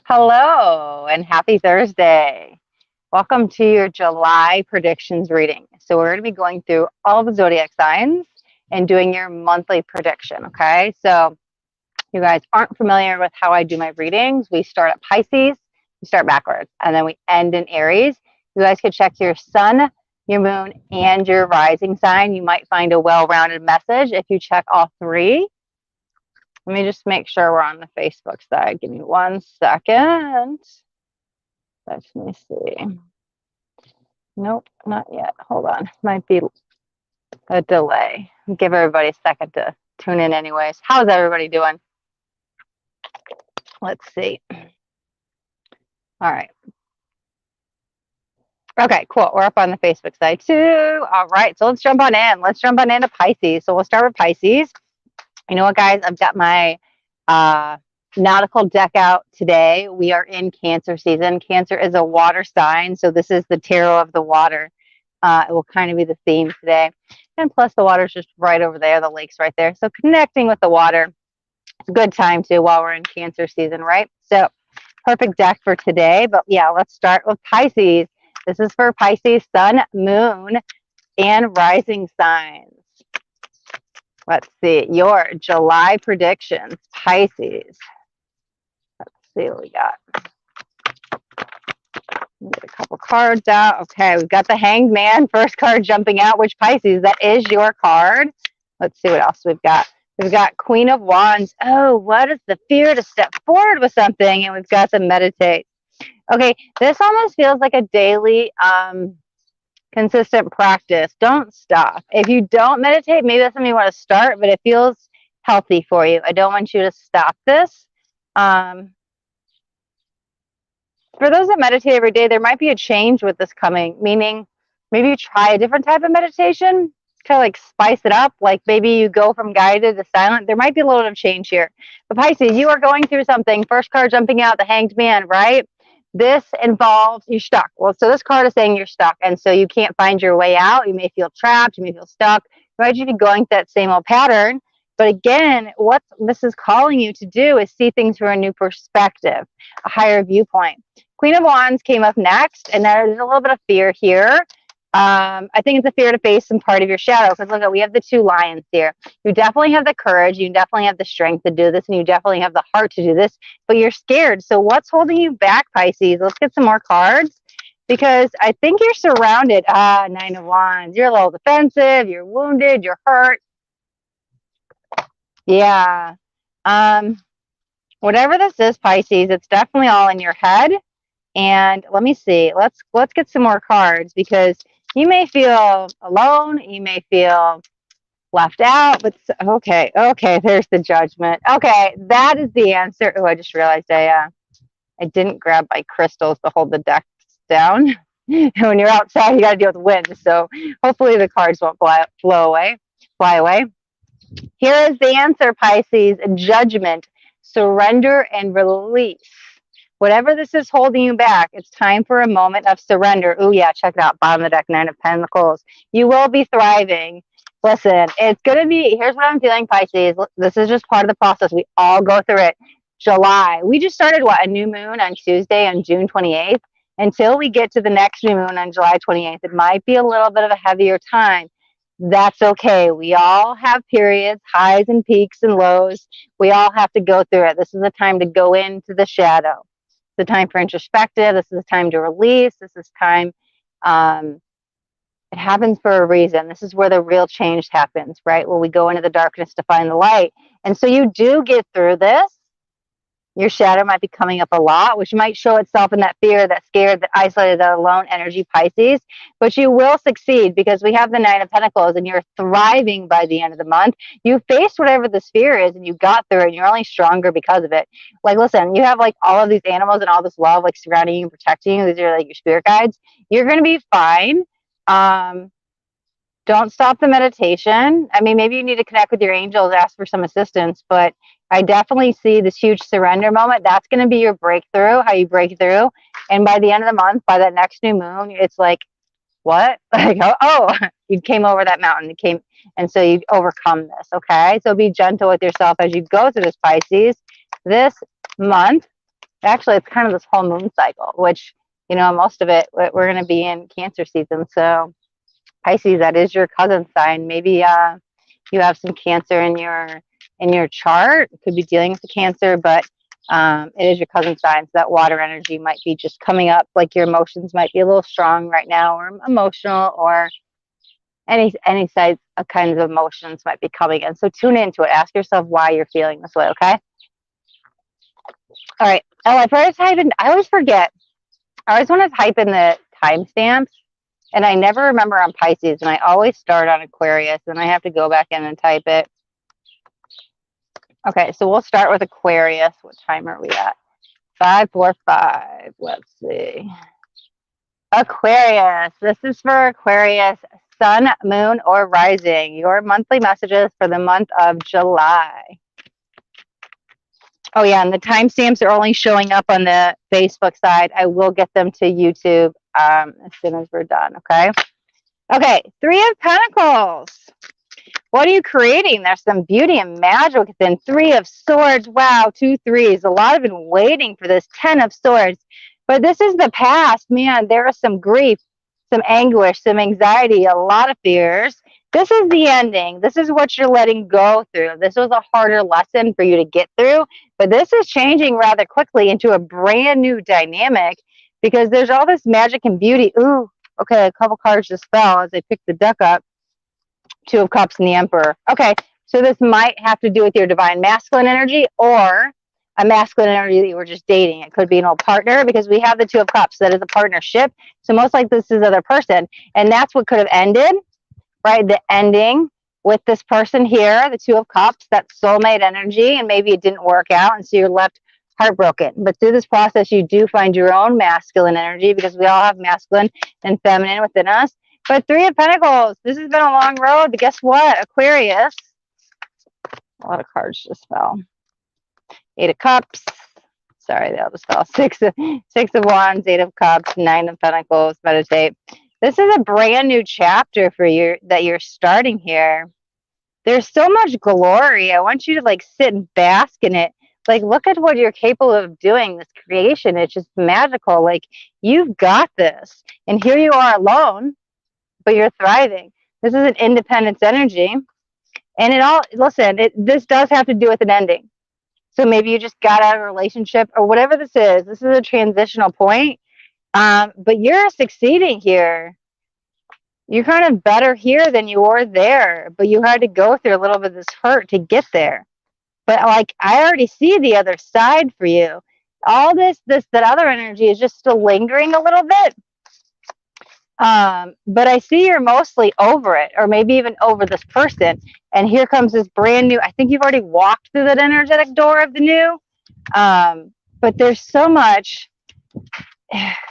Hello and happy Thursday. Welcome to your July predictions reading. So we're going to be going through all the zodiac signs and doing your monthly prediction, okay? So you guys aren't familiar with how I do my readings. We start at Pisces, we start backwards, and then we end in Aries. You guys could check your sun, your moon, and your rising sign. You might find a well-rounded message if you check all three. Let me just make sure we're on the Facebook side. Give me 1 second. Let me see. Nope, not yet. Hold on. Might be a delay. Give everybody a second to tune in anyways. How's everybody doing? Let's see. All right. Okay, cool. We're up on the Facebook side too. All right. So let's jump on in. Let's jump on into Pisces. So we'll start with Pisces. You know what, guys? I've got my nautical deck out today. We are in Cancer season. Cancer is a water sign, so this is the tarot of the water. It will kind of be the theme today. And plus the water's just right over there, the lake's right there. So connecting with the water, it's a good time too while we're in Cancer season, right? So perfect deck for today. But yeah, let's start with Pisces. This is for Pisces, sun, moon, and rising signs. Let's see, your July predictions, Pisces. Let's see what we got. Get a couple cards out. Okay, we've got the Hanged Man, first card jumping out, which Pisces, that is your card. Let's see what else we've got. We've got Queen of Wands. Oh, what is the fear to step forward with something? And we've got the Meditate. Okay, this almost feels like a daily consistent practice. Don't stop. If you don't meditate, maybe that's something you want to start, but it feels healthy for you. I don't want you to stop this. For those that meditate every day, there might be a change with this coming, meaning maybe you try a different type of meditation, kind of like spice it up, like maybe you go from guided to silent. There might be a little bit of change here. But Pisces, you are going through something. First card jumping out, the Hanged Man, right? This involves you're stuck. Well, so this card is saying you're stuck, and so you can't find your way out. You may feel trapped. You may feel stuck. You might just be going through that same old pattern. But again, what this is calling you to do is see things from a new perspective, a higher viewpoint. Queen of Wands came up next, and there's a little bit of fear here. I think it's a fear to face some part of your shadow, because look, we have the two lions here. You definitely have the courage, you definitely have the strength to do this, and you definitely have the heart to do this, but you're scared. So what's holding you back, Pisces? Let's get some more cards, because I think you're surrounded. Nine of Wands. You're a little defensive, you're wounded, you're hurt. Yeah. Whatever this is, Pisces, it's definitely all in your head. And let me see. Let's get some more cards, because you may feel alone, you may feel left out, but okay, there's the Judgment. Okay, that is the answer. Oh, I just realized I didn't grab my crystals to hold the deck down. When you're outside, you got to deal with wind, so hopefully the cards won't fly away. Here is the answer, Pisces: Judgment, surrender, and release. Whatever this is holding you back, it's time for a moment of surrender. Oh, yeah, check it out. Bottom of the deck, Nine of Pentacles. You will be thriving. Listen, it's going to be, here's what I'm feeling, Pisces. This is just part of the process. We all go through it. July. We just started, a new moon on Tuesday on June 28th. Until we get to the next new moon on July 28th, it might be a little bit of a heavier time. That's okay. We all have periods, highs and peaks and lows. We all have to go through it. This is the time to go into the shadow. The time for introspective. This is the time to release. This is time. It happens for a reason. This is where the real change happens, right? Where we go into the darkness to find the light. And so you do get through this. Your shadow might be coming up a lot, which might show itself in that fear, that scared, that isolated, that alone energy, Pisces. But you will succeed, because we have the Nine of Pentacles, and you're thriving by the end of the month. You faced whatever this fear is, and you got through it, and you're only stronger because of it. Like, listen, you have like all of these animals and all this love like surrounding you and protecting you. These are like your spirit guides. You're going to be fine. Don't stop the meditation. I mean, maybe you need to connect with your angels, ask for some assistance, but I definitely see this huge surrender moment. That's going to be your breakthrough, how you break through. And by the end of the month, by that next new moon, it's like, what? Like, oh, you came over that mountain. And so you overcome this, okay? So be gentle with yourself as you go through this, Pisces. This month, Actually, it's kind of this whole moon cycle, which, you know, most of it, we're going to be in Cancer season. So Pisces, that is your cousin sign. Maybe you have some Cancer in your chart. It could be dealing with the Cancer, but it is your cousin sign. So that water energy might be just coming up. Like your emotions might be a little strong right now, or emotional, or any sides of kinds of emotions might be coming in. So tune into it. Ask yourself why you're feeling this way. Okay. All right. Oh, I always forget. I always want to type in the timestamps, and I never remember on Pisces, and I always start on Aquarius, and I have to go back in and type it. Okay, so we'll start with Aquarius. What time are we at? 5:45. Let's see. Aquarius. This is for Aquarius, sun, moon, or rising. Your monthly messages for the month of July. Oh, yeah, and the timestamps are only showing up on the Facebook side. I will get them to YouTube as soon as we're done, okay? Okay, Three of Pentacles. What are you creating? There's some beauty and magic within. Three of Swords. Wow, 2 3s. A lot have been waiting for this. 10 of Swords. But this is the past. Man, there is some grief, some anguish, some anxiety, a lot of fears. This is the ending. This is what you're letting go through. This was a harder lesson for you to get through, but this is changing rather quickly into a brand new dynamic because there's all this magic and beauty. Ooh, okay, a couple cards just fell as I picked the deck up. Two of Cups and the Emperor. Okay, so this might have to do with your divine masculine energy or a masculine energy that you were just dating. It could be an old partner because we have the Two of Cups. That is a partnership. So most likely this is the other person. And that's what could have ended, right? The ending with this person here, the Two of Cups, that soulmate energy, and maybe it didn't work out. And so you're left heartbroken. But through this process, you do find your own masculine energy because we all have masculine and feminine within us. But Three of Pentacles, this has been a long road. But guess what? Aquarius, a lot of cards just fell. Eight of Cups. Sorry, they all just fell. Six of Wands, Eight of Cups, Nine of Pentacles. Meditate. This is a brand new chapter for you that you're starting here. There's so much glory. I want you to like sit and bask in it. Like, look at what you're capable of doing. This creation, it's just magical. Like, you've got this. And here you are alone, but you're thriving. This is an independence energy. And this does have to do with an ending. So maybe you just got out of a relationship or whatever this is. This is a transitional point. But you're succeeding here. You're kind of better here than you were there. But you had to go through a little bit of this hurt to get there. But like, I already see the other side for you. All that other energy is just still lingering a little bit. But I see you're mostly over it, or maybe even over this person. And here comes this brand new, I think you've already walked through that energetic door of the new. But there's so much,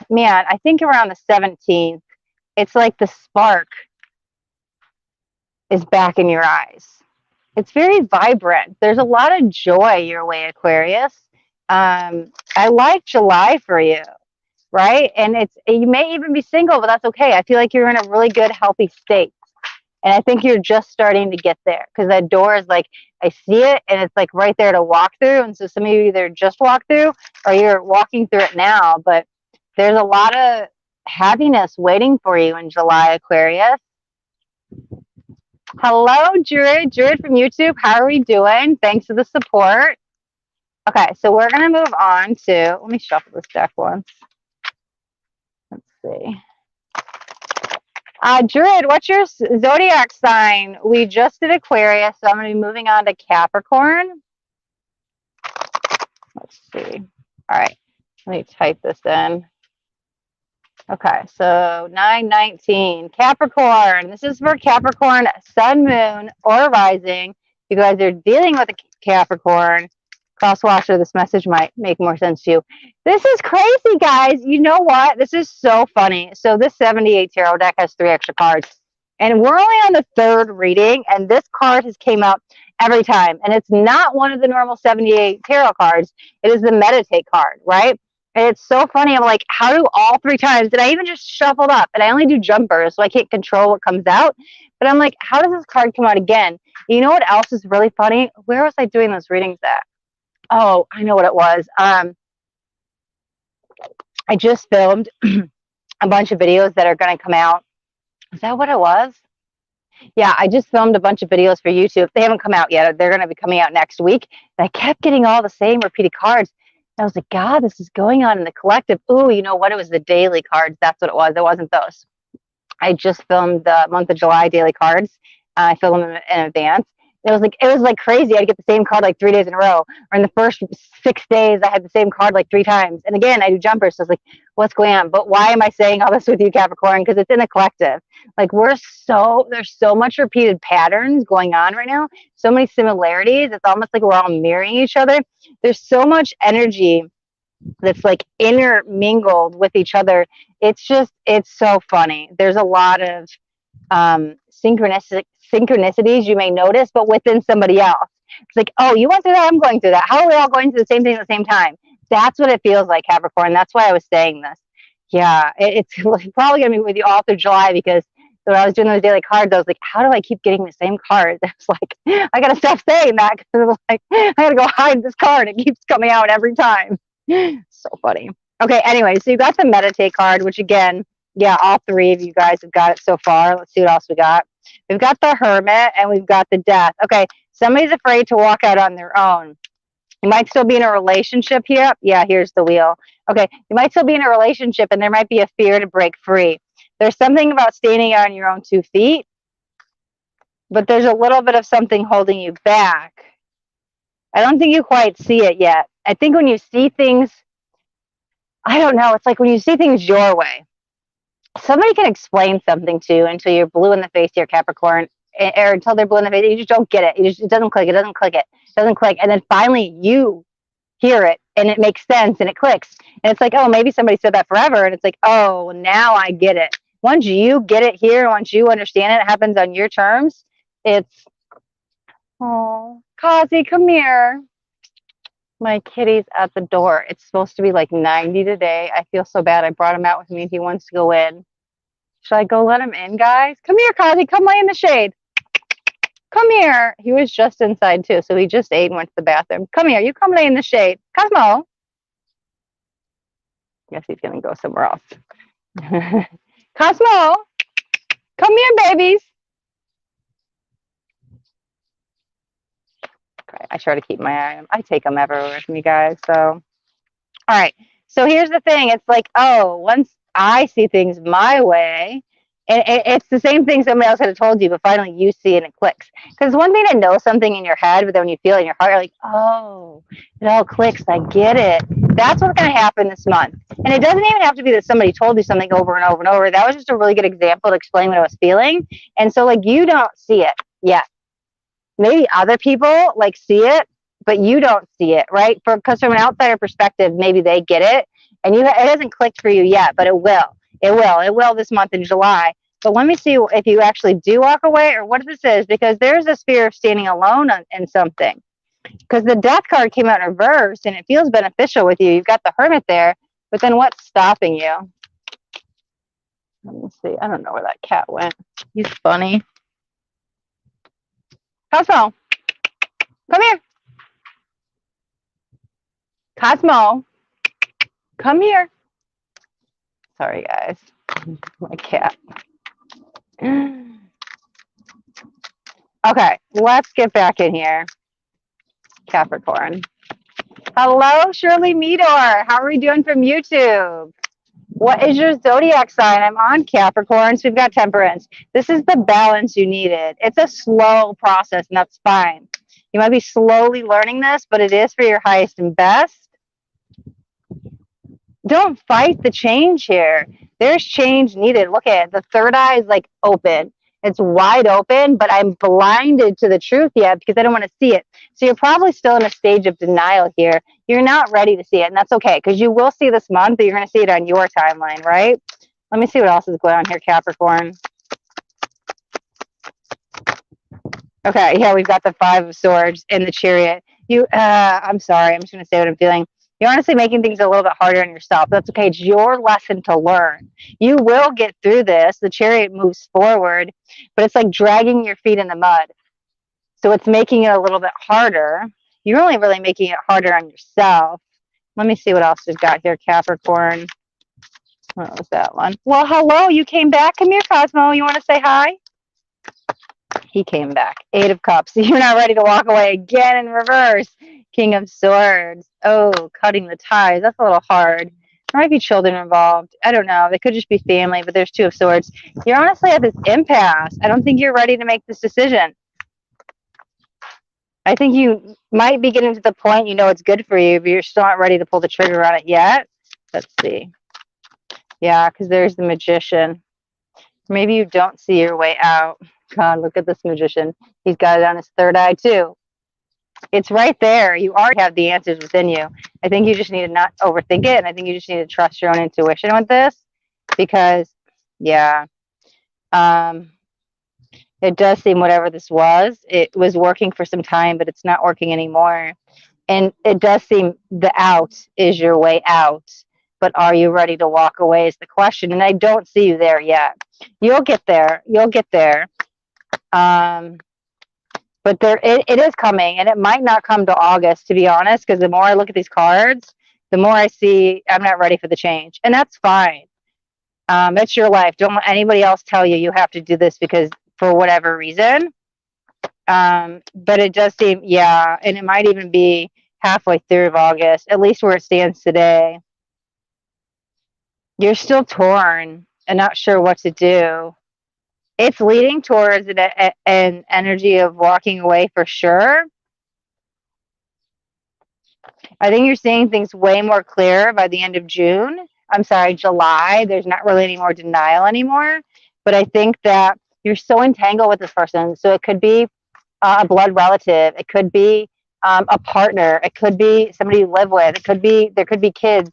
man, I think around the 17th, it's like the spark is back in your eyes. It's very vibrant. There's a lot of joy your way, Aquarius. I like July for you. Right? And you may even be single, but that's okay. I feel like you're in a really good, healthy state. And I think you're just starting to get there because that door is like, I see it and it's like right there to walk through. And so some of you either just walk through or you're walking through it now. But there's a lot of happiness waiting for you in July, Aquarius. Hello, Druid. Druid from YouTube. How are we doing? Thanks for the support. Okay, so we're going to move on to, let me shuffle this deck once. Let's see. Druid, what's your zodiac sign? We just did Aquarius, so I'm going to be moving on to Capricorn. Let's see. All right, let me type this in. Okay, so 9/19. Capricorn. This is for Capricorn, sun, moon, or rising. You guys are dealing with a Capricorn. Crosswatcher, this message might make more sense to you. This is crazy, guys. You know what? This is so funny. So this 78 tarot deck has 3 extra cards. And we're only on the 3rd reading, and this card has came out every time. And it's not one of the normal 78 tarot cards. It is the meditate card, right? And it's so funny. I'm like, how do all 3 times? And I even just shuffled up. And I only do jumpers, so I can't control what comes out. But I'm like, how does this card come out again? You know what else is really funny? Where was I doing those readings at? Oh, I know what it was. I just filmed a bunch of videos that are going to come out. Is that what it was? Yeah, I just filmed a bunch of videos for YouTube. They haven't come out yet. They're going to be coming out next week. And I kept getting all the same repeated cards. And I was like, God, this is going on in the collective. Ooh, you know what? It was the daily cards. That's what it was. It wasn't those. I just filmed the month of July daily cards. I filmed them in advance. It was like crazy. I'd get the same card like 3 days in a row. Or in the first 6 days, I had the same card like 3 times. And again, I do jumpers. So I was like, what's going on? But why am I saying all this with you, Capricorn? Because it's in the collective. Like there's so much repeated patterns going on right now. So many similarities. It's almost like we're all mirroring each other. There's so much energy that's like intermingled with each other. It's so funny. There's a lot of synchronicities you may notice, but within somebody else. It's like, oh, you went through that, I'm going through that. How are we all going through the same thing at the same time? That's what it feels like, Capricorn. That's why I was saying this. Yeah, it's probably going to be with you all through July, because when I was doing those daily cards, I was like, how do I keep getting the same cards? It's like, I got to stop saying that, because like, I got to go hide this card. It keeps coming out every time. So funny. Okay, anyway, so you got the meditate card, which again, yeah, all 3 of you guys have got it so far. Let's see what else we got. We've got the Hermit and we've got the Death. Okay, somebody's afraid to walk out on their own. You might still be in a relationship here. Yeah, here's the wheel. Okay, you might still be in a relationship and there might be a fear to break free. There's something about standing on your own 2 feet, but there's a little bit of something holding you back. I don't think you quite see it yet. I think when you see things, I don't know, it's like when you see things your way, somebody can explain something to you until you're blue in the face here, Capricorn, or until they're blue in the face. You just don't get it. It doesn't click. It doesn't click. It doesn't click. And then finally you hear it and it makes sense and it clicks. And it's like, oh, maybe somebody said that forever. And it's like, oh, now I get it. Once you get it here, once you understand it, it happens on your terms. It's, oh, Kazi, come here. My kitty's at the door. It's supposed to be like 90 today. I feel so bad. I brought him out with me. He wants to go in. Should I go let him in, guys? Come here, Kazi. Come lay in the shade. Come here. He was just inside too, so he just ate and went to the bathroom. Come here. You come lay in the shade. Cosmo. Guess he's going to go somewhere else. Cosmo. Come here, babies. Okay, I try to keep my eye on him. I take him everywhere with me, guys. So, all right. So here's the thing. It's like, oh, once I see things my way, and it's the same thing somebody else had told you, but finally you see it and it clicks. Because one thing to know something in your head, but then when you feel it in your heart, you're like, oh, it all clicks. I get it. That's what's going to happen this month. And it doesn't even have to be that somebody told you something over and over and over. That was just a really good example to explain what I was feeling. And so, like, you don't see it yet. Maybe other people like see it, but you don't see it, right? Because from an outsider perspective, maybe they get it, and it hasn't clicked for you yet, but it will. It will this month in July. But let me see if you actually do walk away or what this is, because there's this fear of standing alone in something. Because the Death card came out in reverse, and it feels beneficial with you. You've got the Hermit there, but then what's stopping you? Let me see. I don't know where that cat went. He's funny. Cosmo, come here. Cosmo, come here. Sorry, guys. My cat. Okay, let's get back in here. Capricorn. Hello, Shirley Meador. How are we doing from YouTube? What is your zodiac sign? I'm on Capricorn, so we've got Temperance. This is the balance you needed. It's a slow process, and that's fine. You might be slowly learning this, but it is for your highest and best. Don't fight the change here. There's change needed. Look at it. The third eye is like open. It's wide open, but I'm blinded to the truth yet because I don't want to see it. So you're probably still in a stage of denial here. You're not ready to see it, and that's okay, because you will see this month, but you're going to see it on your timeline, right? Let me see what else is going on here, Capricorn. Okay, yeah, we've got the 5 of Swords in the Chariot. I'm sorry, I'm just going to say what I'm feeling. You're honestly making things a little bit harder on yourself. That's okay. It's your lesson to learn. You will get through this. The Chariot moves forward, but it's like dragging your feet in the mud. So it's making it a little bit harder. You're only really making it harder on yourself. Let me see what else we've got here, Capricorn. What was that one? Well, hello, you came back. Come here, Cosmo. You want to say hi? He came back. 8 of Cups. You're not ready to walk away again in reverse. King of Swords. Oh, cutting the ties. That's a little hard. There might be children involved. I don't know. They could just be family, but there's 2 of Swords. You're honestly at this impasse. I don't think you're ready to make this decision. I think you might be getting to the point you know it's good for you, but you're still not ready to pull the trigger on it yet. Let's see. Yeah, because there's the Magician. Maybe you don't see your way out. God, look at this Magician. He's got it on his third eye, too. It's right there. You already have the answers within you. I think you just need to not overthink it, and I think you just need to trust your own intuition with this because, yeah, it does seem whatever this was, it was working for some time, but it's not working anymore. And it does seem the out is your way out. But are you ready to walk away is the question. And I don't see you there yet. You'll get there. You'll get there. But it is coming. And it might not come to August, to be honest, because the more I look at these cards, the more I see I'm not ready for the change. And that's fine. It's your life. Don't let anybody else tell you have to do this because for whatever reason. But it does seem, yeah, and it might even be halfway through of August, at least where it stands today. You're still torn and not sure what to do. It's leading towards an energy of walking away for sure. I think you're seeing things way more clear by the end of June. I'm sorry, July. There's not really any more denial anymore. But I think that you're so entangled with this person. So it could be a blood relative. It could be a partner. It could be somebody you live with. There could be kids.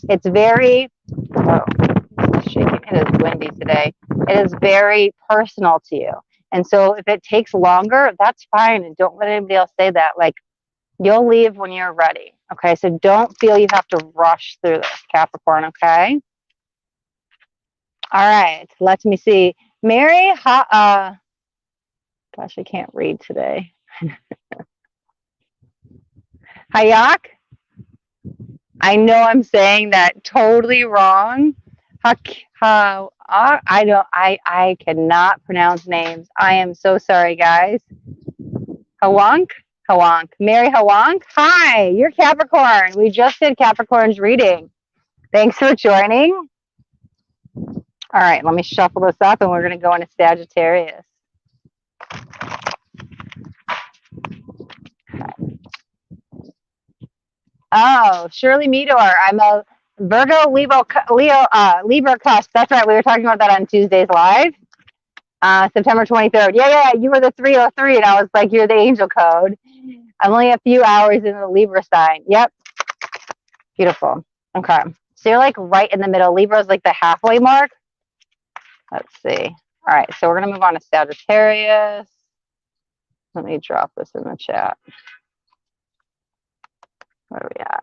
It's very, oh, it's shaking. It is windy today. It is very personal to you. And so if it takes longer, that's fine. And don't let anybody else say that. Like, you'll leave when you're ready. Okay. So don't feel you have to rush through this, Capricorn. Okay. All right. Let me see. Mary, gosh, I can't read today. Hayak. I know I'm saying that totally wrong. I cannot pronounce names. I am so sorry, guys. Hawank. Mary Hawank. Hi, you're Capricorn. We just did Capricorn's reading. Thanks for joining. All right, let me shuffle this up and we're going to go into Sagittarius. Oh, Shirley Meador. I'm a Virgo, Libra cusp. That's right. We were talking about that on Tuesday's live. September 23rd. Yeah. You were the 303, and I was like, you're the angel code. I'm only a few hours in the Libra sign. Yep. Beautiful. Okay. So you're like right in the middle. Libra is like the halfway mark. Let's see. All right. So we're going to move on to Sagittarius. Let me drop this in the chat. Where are we at?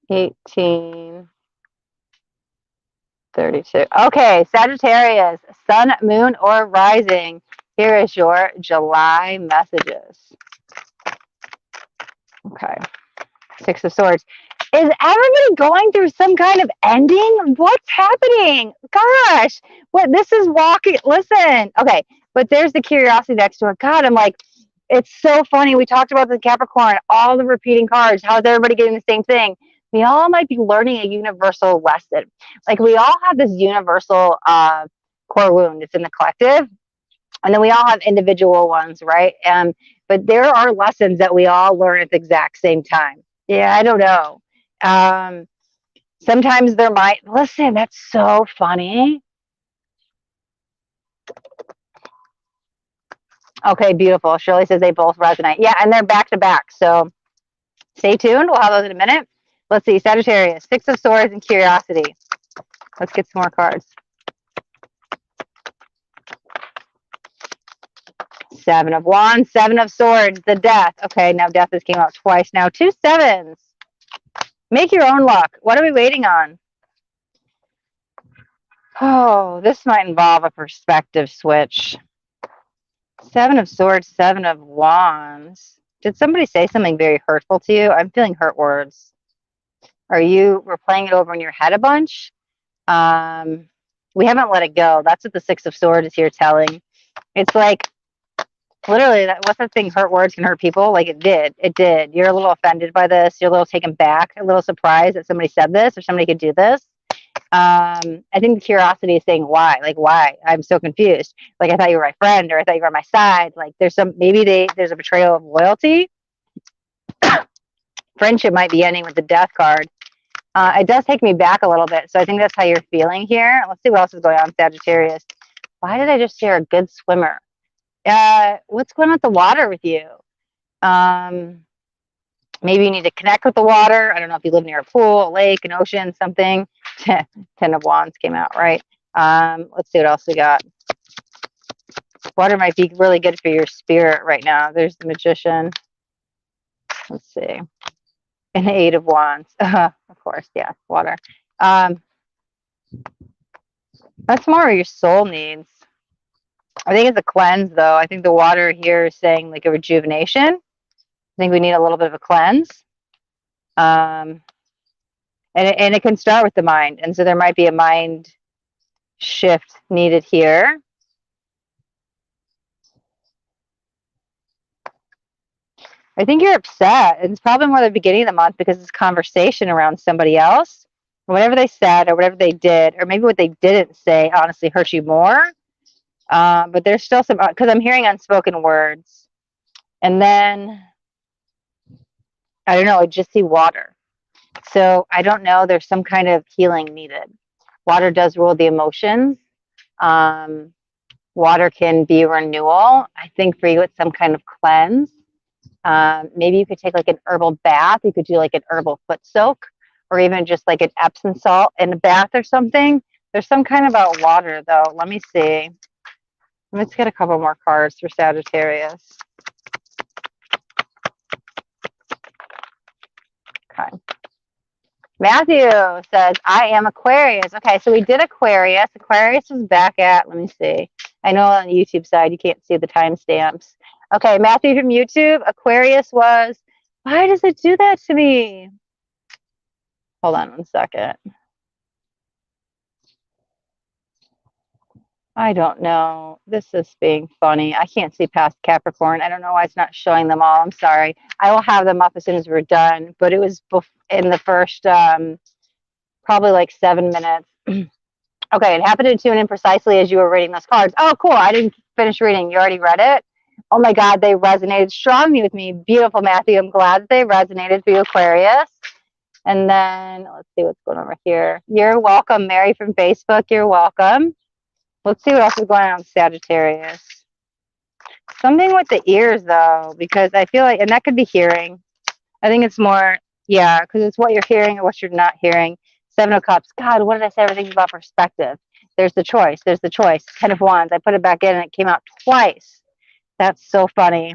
1832. Okay, Sagittarius, sun, moon, or rising. Here is your July messages. Okay, 6 of Swords. Is everybody going through some kind of ending? What's happening? Gosh, what this is walking. Listen, okay, but there's the curiosity next to it. God, I'm like, it's so funny. We talked about the Capricorn, all the repeating cards. How's everybody getting the same thing? We all might be learning a universal lesson. Like we all have this universal core wound. It's in the collective. And then we all have individual ones, right? But there are lessons that we all learn at the exact same time. Yeah, I don't know. Sometimes there might, listen, that's so funny. Okay, beautiful. Shirley says they both resonate. Yeah, and they're back to back. So stay tuned. We'll have those in a minute. Let's see. Sagittarius, 6 of Swords and curiosity. Let's get some more cards. 7 of Wands, 7 of Swords, the Death. Okay, now Death has came out twice now. 2 sevens. Make your own luck. What are we waiting on? Oh, this might involve a perspective switch. 7 of Swords, 7 of Wands. Did somebody say something very hurtful to you? I'm feeling hurt words. Are you replaying it over in your head a bunch? We haven't let it go. That's what the Six of Swords is here telling. It's like, literally, what's that thing? Hurt words can hurt people. Like it did. It did. You're a little offended by this. You're a little taken back, a little surprised that somebody said this or somebody could do this. I think the curiosity is saying why, like why? I'm so confused. Like I thought you were my friend, or I thought you were on my side. Like there's some, maybe there's a betrayal of loyalty. Friendship might be ending with the Death card. It does take me back a little bit, so I think that's how you're feeling here. Let's see what else is going on, Sagittarius. Why did I just hear a good swimmer? What's going on with the water with you? Maybe you need to connect with the water. I don't know if you live near a pool, a lake, an ocean, something. 10 of Wands came out, right? Let's see what else we got. Water might be really good for your spirit right now. There's the Magician. Let's see. And the 8 of Wands. Of course, yeah, water. That's more what your soul needs. I think it's a cleanse, though. I think the water here is saying like a rejuvenation. I think we need a little bit of a cleanse. And it can start with the mind. And so there might be a mind shift needed here. I think you're upset. It's probably more the beginning of the month because it's conversation around somebody else. Whatever they said or whatever they did, or maybe what they didn't say, honestly hurt you more. But there's still some, because I'm hearing unspoken words. And then, I don't know, I just see water. So I don't know, there's some kind of healing needed. Water does rule the emotions. Water can be renewal. I think for you, it's some kind of cleanse. Maybe you could take like an herbal bath. You could do like an herbal foot soak, or even just like an Epsom salt in a bath or something. There's some kind about water though. Let me see. Let's get a couple more cards for Sagittarius. Okay. Matthew says, I am Aquarius. Okay, so we did Aquarius. Aquarius is back at, let me see. I know on the YouTube side you can't see the timestamps. Okay, Matthew from YouTube, Aquarius was, why does it do that to me? Hold on 1 second. I don't know. This is being funny. I can't see past Capricorn. I don't know why it's not showing them all. I'm sorry. I will have them up as soon as we're done. But it was in the first probably like 7 minutes. Okay, it happened to tune in precisely as you were reading those cards. Oh, cool. I didn't finish reading. You already read it? Oh my God, they resonated strongly with me. Beautiful, Matthew. I'm glad that they resonated for you, Aquarius. And then let's see what's going on right here. You're welcome, Mary from Facebook. You're welcome. Let's see what else is going on with Sagittarius. Something with the ears, though, because I feel like, and that could be hearing. I think it's more, yeah, because it's what you're hearing or what you're not hearing. 7 of Cups. God, what did I say? Everything's about perspective. There's the choice. There's the choice. 10 of Wands. I put it back in and it came out twice. That's so funny.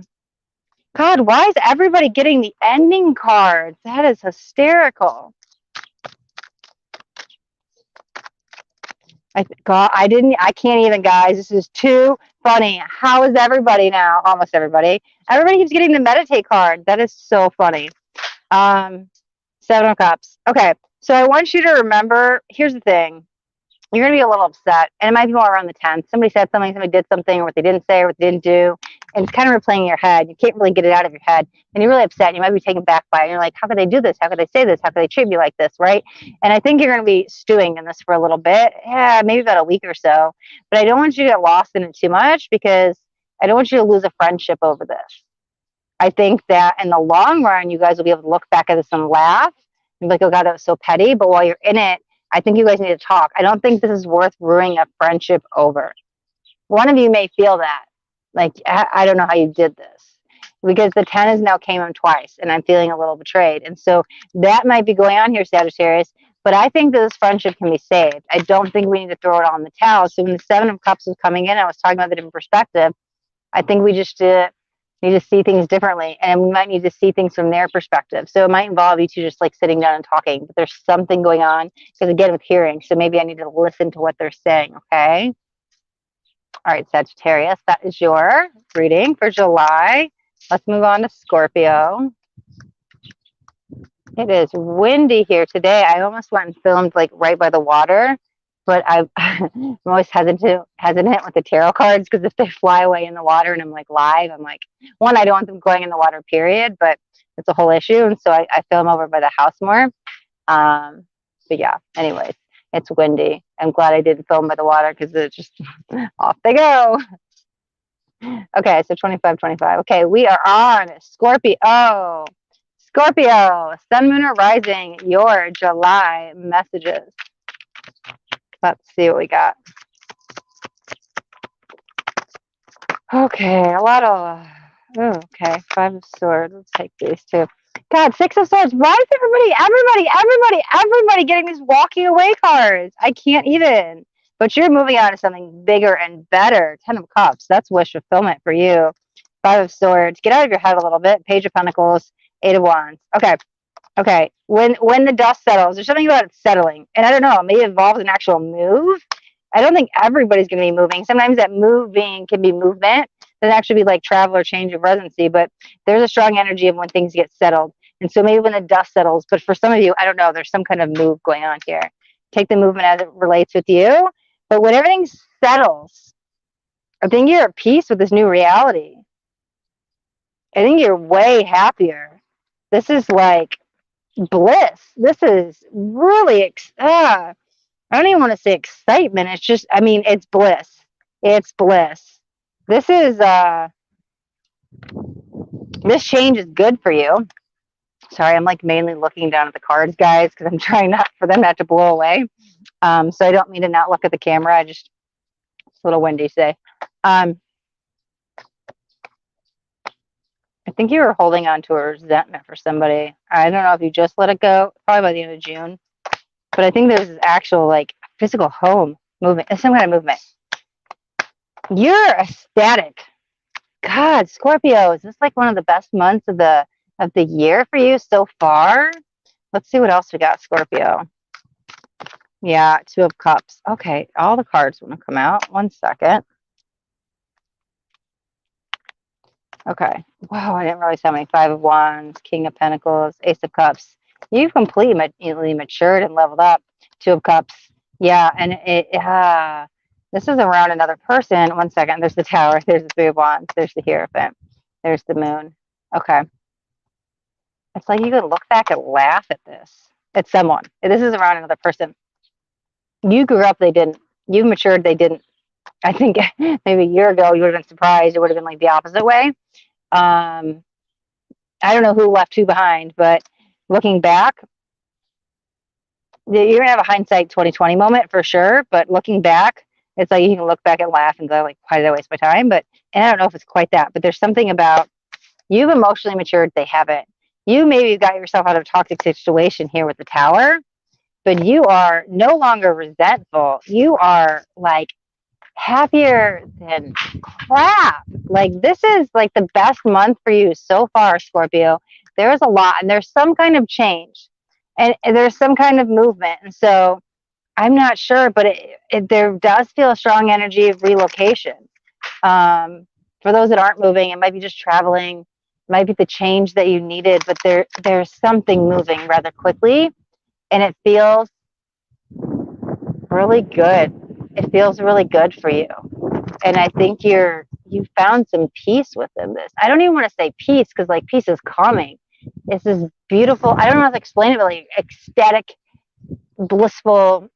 God, why is everybody getting the ending cards? That is hysterical. I can't even, guys. This is too funny. How is everybody now? Almost everybody. Everybody keeps getting the meditate card. That is so funny. 7 of Cups. Okay. So I want you to remember, here's the thing. You're going to be a little upset, and it might be more around the 10th. Somebody said something, somebody did something, or what they didn't say, or what they didn't do, and it's kind of replaying in your head. You can't really get it out of your head, and you're really upset, and you might be taken back by it. And you're like, how could they do this? How could they say this? How could they treat me like this, right? And I think you're going to be stewing in this for a little bit, maybe about a week or so. But I don't want you to get lost in it too much, because I don't want you to lose a friendship over this. I think that in the long run, you guys will be able to look back at this and laugh, and be like, oh God, that was so petty. But while you're in it, I think you guys need to talk. I don't think this is worth ruining a friendship over. One of you may feel that. Like, I don't know how you did this. Because the 10 has now came in twice, and I'm feeling a little betrayed. And so that might be going on here, Sagittarius. But I think that this friendship can be saved. I don't think we need to throw it all in the towel. So when the 7 of Cups was coming in, I was talking about the different perspective. I think we just need to see things differently, and we might need to see things from their perspective. So it might involve you two just like sitting down and talking, but there's something going on, because again, with hearing, so maybe I need to listen to what they're saying. Okay. All right, Sagittarius, that is your reading for July. Let's move on to Scorpio. It is windy here today. I almost went and filmed like right by the water, but I'm always hesitant with the tarot cards because if they fly away in the water and I'm like live, I'm like, one, I don't want them going in the water, period, but it's a whole issue. And so I film over by the house more. But yeah, anyways, it's windy. I'm glad I didn't film by the water because it's just off they go. Okay, so 25, 25. Okay, we are on Scorpio. Scorpio, sun, moon, or rising, your July messages. Let's see what we got. Okay, a lot of, oh, okay, 5 of swords. Let's take these two. God, 6 of swords. Why is everybody getting these walking away cards? I can't even. But you're moving on to something bigger and better. 10 of cups. That's wish fulfillment for you. 5 of swords. Get out of your head a little bit. Page of pentacles. 8 of wands. Okay. Okay. When the dust settles, there's something about it settling. And I don't know, maybe it involves an actual move. I don't think everybody's going to be moving. Sometimes that moving can be movement. It doesn't actually be like travel or change of residency, but there's a strong energy of when things get settled. And so maybe when the dust settles, but for some of you, I don't know, there's some kind of move going on here. Take the movement as it relates with you. But when everything settles, I think you're at peace with this new reality. I think you're way happier. This is like bliss. This is really, I don't even want to say excitement. It's just, I mean, it's bliss. It's bliss. This is, this change is good for you. Sorry, I'm like mainly looking down at the cards, guys, because I'm trying not for them not to blow away. So I don't mean to not look at the camera. It's a little windy today. I think you were holding on to a resentment for somebody. I don't know if you just let it go, probably by the end of June. But I think there's this actual like physical home movement, some kind of movement. You're ecstatic. God, Scorpio, is this like one of the best months of the year for you so far? Let's see what else we got, Scorpio. Yeah, 2 of cups. Okay, all the cards want to come out. 1 second. Okay. Wow, I didn't realize how many. 5 of wands, King of pentacles, Ace of cups. You've completely matured and leveled up. 2 of cups. Yeah, and this is around another person. 1 second. There's the Tower. There's the 3 of wands. There's the Hierophant. There's the moon. Okay. It's like you could look back and laugh at this. It's someone. This is around another person. You grew up, they didn't. You matured, they didn't. I think maybe a year ago you would have been surprised. It would have been like the opposite way. I don't know who left who behind, but looking back, you're gonna have a hindsight 2020 moment for sure. But looking back, it's like you can look back and laugh and go like, why did I waste my time? But and I don't know if it's quite that, but there's something about you've emotionally matured, they haven't. You maybe got yourself out of a toxic situation here with the Tower, but you are no longer resentful. You are like happier than crap. Like this is like the best month for you so far, Scorpio. There is a lot and there's some kind of change and there's some kind of movement. And so I'm not sure, but there does feel a strong energy of relocation. For those that aren't moving, it might be just traveling, it might be the change that you needed, but there's something moving rather quickly and it feels really good. It feels really good for you. And I think you found some peace within this. I don't even want to say peace because like peace is calming. It's this beautiful, I don't know how to explain it, but like ecstatic, blissful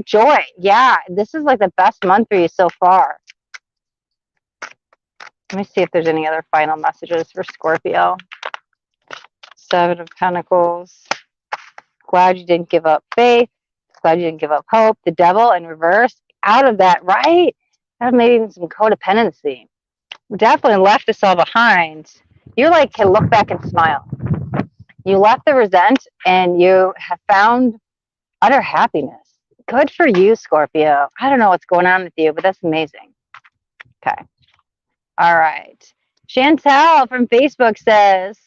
joy. Yeah, this is like the best month for you so far. Let me see if there's any other final messages for Scorpio. 7 of Pentacles. Glad you didn't give up faith. Glad you didn't give up hope. The Devil in reverse. Out of that, right? That maybe even some codependency. We definitely left this all behind. You like can look back and smile. You left the resent and you have found utter happiness. Good for you, Scorpio. I don't know what's going on with you, but that's amazing. Okay. All right. Chantel from Facebook says,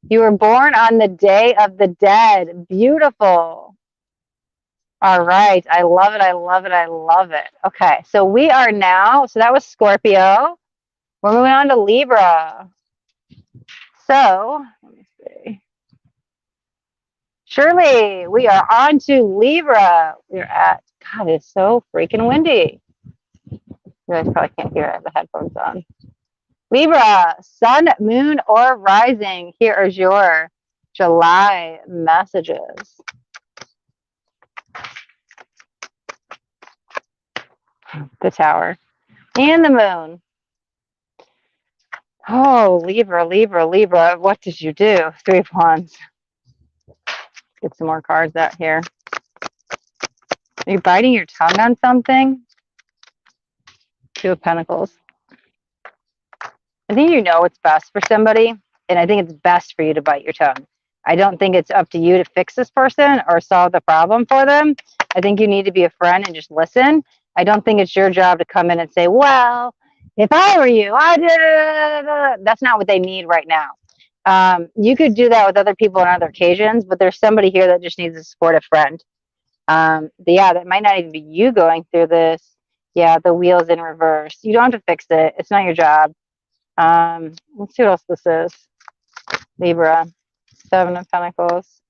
you were born on the Day of the Dead. Beautiful. All right. I love it. I love it. I love it. Okay. So we are now, so that was Scorpio. We're moving on to Libra. So, let me see. Shirley, we are on to Libra. We're at God, it's so freaking windy. You guys probably can't hear it. I have the headphones on. Libra, sun, moon, or rising. Here is your July messages. The Tower and the moon. Oh, Libra, Libra, Libra. What did you do? 3 of Wands. Get some more cards out here. Are you biting your tongue on something? 2 of Pentacles. I think you know what's best for somebody, and I think it's best for you to bite your tongue. I don't think it's up to you to fix this person or solve the problem for them. I think you need to be a friend and just listen. I don't think it's your job to come in and say, well, if I were you, I did. That's not what they need right now. You could do that with other people on other occasions, but there's somebody here that just needs a supportive friend. Yeah, that might not even be you going through this. Yeah, the wheel's in reverse. You don't have to fix it. It's not your job. Let's see what else this is. Libra, 7 of Pentacles.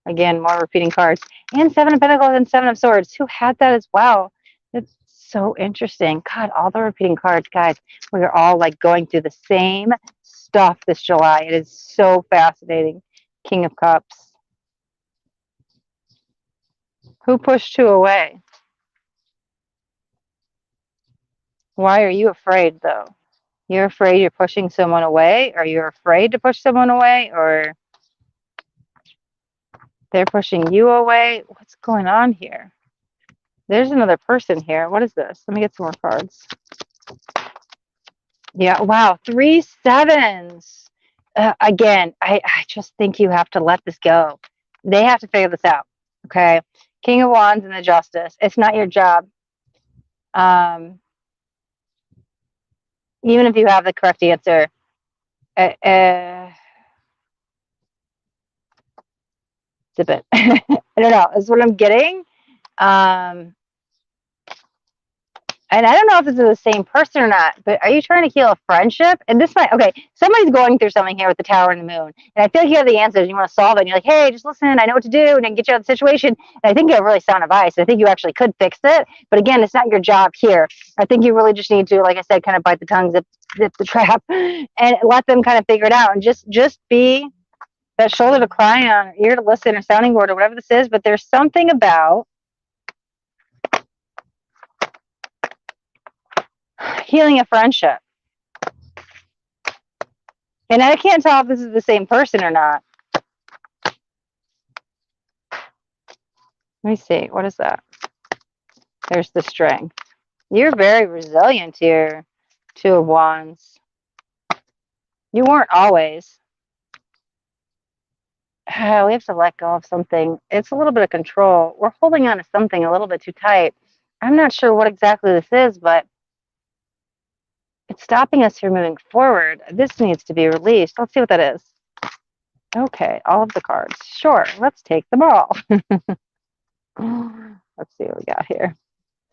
Again, more repeating cards. And 7 of Pentacles and 7 of Swords. Who had that as well? It's so interesting. God, all the repeating cards, guys. We are all like going through the same stuff this July. It is so fascinating. King of Cups. Who pushed 2 away? Why are you afraid, though? You're afraid you're pushing someone away? Or you're afraid to push someone away? Or they're pushing you away? What's going on here? There's another person here. What is this? Let me get some more cards. Yeah, wow. 3 sevens. Again, I just think you have to let this go. They have to figure this out. Okay. King of Wands and the Justice. It's not your job. Even if you have the correct answer. Zip it. I don't know. That's what I'm getting. And I don't know if this is the same person or not, but are you trying to heal a friendship? And this might, okay, somebody's going through something here with the Tower and the moon. And I feel like you have the answers and you want to solve it. And you're like, hey, just listen, I know what to do and I can get you out of the situation. And I think you have really sound advice. I think you actually could fix it. But again, it's not your job here. I think you really just need to, like I said, kind of bite the tongue, zip the trap, and let them kind of figure it out. And just be that shoulder to cry on, ear to listen, or sounding board, or whatever this is. But there's something about healing a friendship. And I can't tell if this is the same person or not. Let me see. What is that? There's the strength. You're very resilient here, 2 of Wands. You weren't always. We have to let go of something. It's a little bit of control. We're holding on to something a little bit too tight. I'm not sure what exactly this is, but it's stopping us from moving forward. This needs to be released. Let's see what that is. Okay, all of the cards. Sure, let's take them all. Let's see what we got here.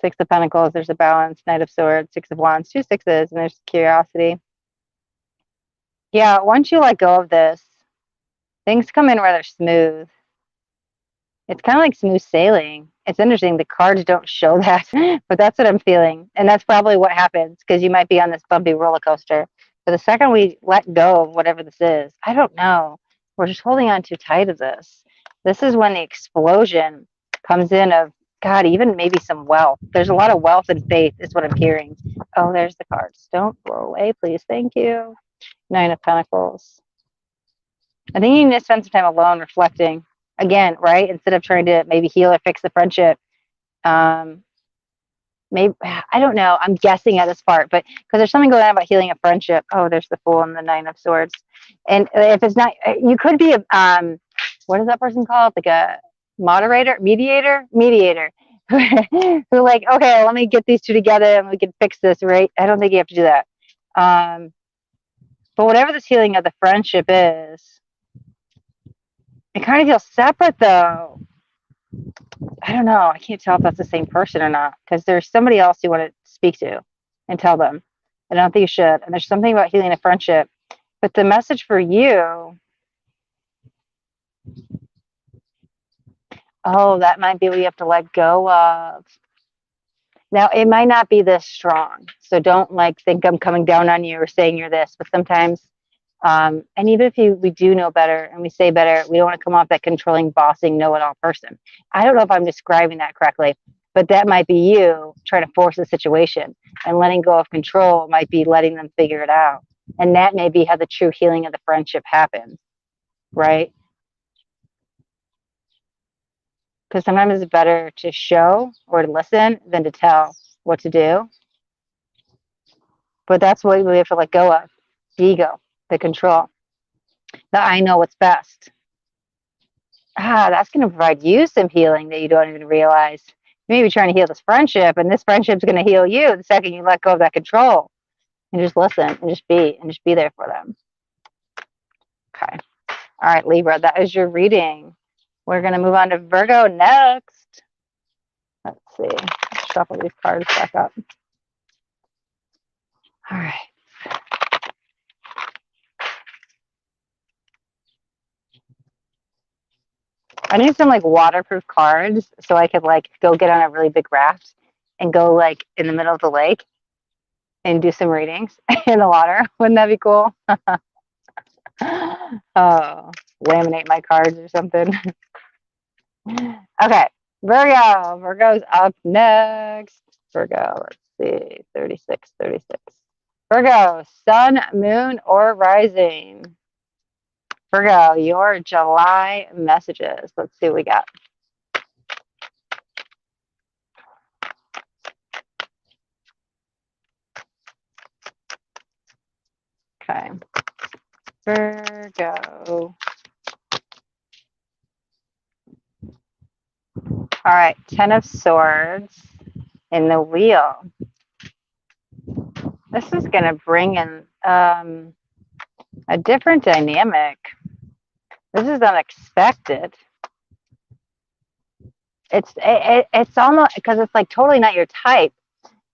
6 of Pentacles, there's a balance. Knight of Swords, 6 of Wands, 2 sixes, and there's curiosity. Yeah, once you let go of this, things come in rather smooth. It's kind of like smooth sailing. It's interesting. The cards don't show that, but that's what I'm feeling. And that's probably what happens because you might be on this bumpy roller coaster. But the second we let go of whatever this is, I don't know. We're just holding on too tight of this. This is when the explosion comes in of, God, even maybe some wealth. There's a lot of wealth and faith is what I'm hearing. Oh, there's the cards. Don't blow away, please. Thank you. 9 of Pentacles. I think you need to spend some time alone reflecting. Again, right? Instead of trying to maybe heal or fix the friendship. Maybe, I don't know. I'm guessing at this part, but because there's something going on about healing a friendship. Oh, there's the Fool and the 9 of Swords. And if it's not, you could be a, what is that person called? Like a mediator, who like, okay, let me get these 2 together and we can fix this, right? I don't think you have to do that. But whatever this healing of the friendship is, it kind of feels separate though. I don't know. I can't tell if that's the same person or not because there's somebody else you want to speak to and tell them. I don't think you should. And there's something about healing a friendship. But the message for you, oh, that might be what you have to let go of. Now, it might not be this strong, so don't like think I'm coming down on you or saying you're this, but sometimes, and even if we do know better and we say better, we don't want to come off that controlling, bossing, know-it-all person. I don't know if I'm describing that correctly, but that might be you trying to force the situation, and letting go of control might be letting them figure it out. And that may be how the true healing of the friendship happens, right? Because sometimes it's better to show or to listen than to tell what to do. But that's what we have to let go of, the ego, the control, the I know what's best. That's going to provide you some healing that you don't even realize. You may be trying to heal this friendship, and this friendship's going to heal you the second you let go of that control and just listen and just be there for them. Okay. All right, Libra, that is your reading. We're going to move on to Virgo next. Let's see. Shuffle these cards back up. All right. I need some like waterproof cards so I could like go get on a really big raft and go like in the middle of the lake and do some readings in the water. Wouldn't that be cool? Oh, laminate my cards or something. Okay, Virgo. Virgo's up next. Virgo, let's see, 36. Virgo, sun, moon, or rising. Virgo, your July messages. Let's see what we got. Okay. Virgo. All right, 10 of Swords in the wheel. This is going to bring in a different dynamic. This is unexpected. It's almost, because it's like totally not your type.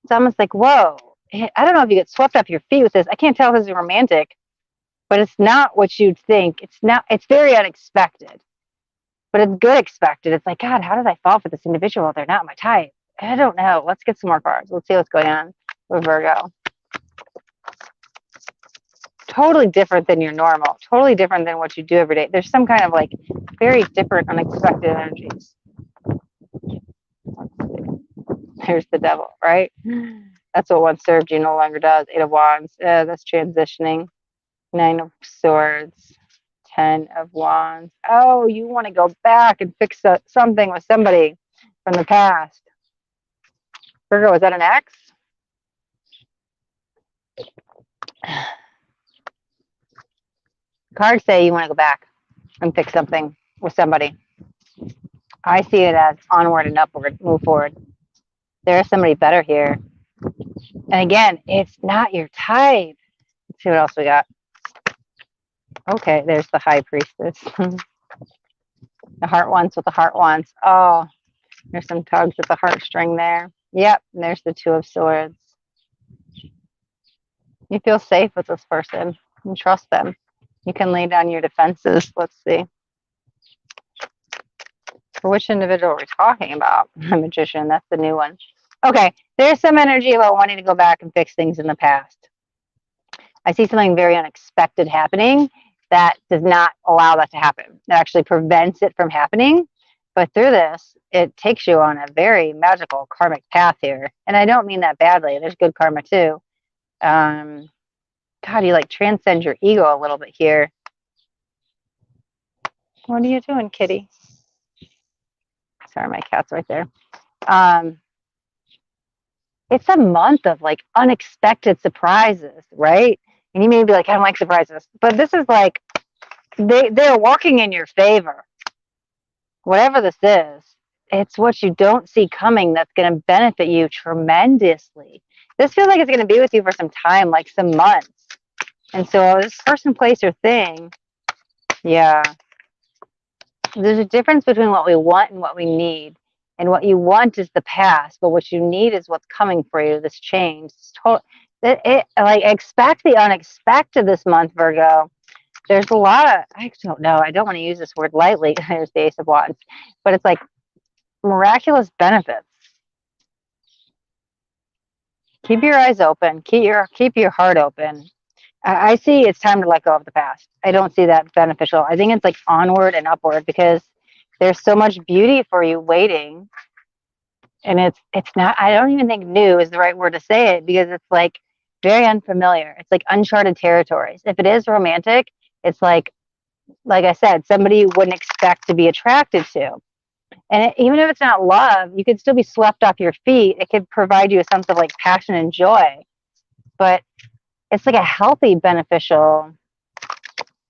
It's almost like, whoa. I don't know if you get swept off your feet with this. I can't tell if this is romantic, but it's not what you'd think. It's very unexpected, but it's good expected. It's like, God, how did I fall for this individual? They're not my type. I don't know. Let's get some more cards. Let's see what's going on with Virgo. Totally different than your normal. Totally different than what you do every day. There's some kind of like very different, unexpected energies. Let's see. There's the devil, right? That's what once served you no longer does. 8 of Wands. That's transitioning. 9 of Swords. 10 of Wands. Oh, you want to go back and fix something with somebody from the past. Virgo, is that an ex? Cards say you want to go back and fix something with somebody. I see it as onward and upward, move forward. There's somebody better here. And again, it's not your type. Let's see what else we got. Okay, there's the High Priestess. The heart wants what the heart wants. Oh, there's some tugs at the heartstring there. Yep, and there's the 2 of Swords. You feel safe with this person. You trust them. You can lay down your defenses. Let's see. For which individual are we talking about? The Magician. That's the new one. Okay, there's some energy about wanting to go back and fix things in the past. I see something very unexpected happening that does not allow that to happen. It actually prevents it from happening. But through this, it takes you on a very magical karmic path here. And I don't mean that badly. There's good karma too. God, you like transcend your ego a little bit here. What are you doing, kitty? Sorry, my cat's right there. It's a month of like unexpected surprises, right? And you may be like, I don't like surprises. But this is like, they're working in your favor. Whatever this is, it's what you don't see coming that's going to benefit you tremendously. This feels like it's going to be with you for some time, like some months. And so this person, place, or thing, yeah. There's a difference between what we want and what we need. And what you want is the past, but what you need is what's coming for you, this change. Like, expect the unexpected this month, Virgo. There's a lot of, I don't know, I don't want to use this word lightly. There's the Ace of Wands. But it's like miraculous benefits. Keep your eyes open. Keep your heart open. I see it's time to let go of the past. I don't see that beneficial. I think it's like onward and upward because there's so much beauty for you waiting. And it's not, I don't even think new is the right word to say it because it's like very unfamiliar. It's like uncharted territories. If it is romantic, it's like I said, somebody you wouldn't expect to be attracted to. And even if it's not love, you could still be swept off your feet. It could provide you a sense of like passion and joy. But it's like a healthy, beneficial.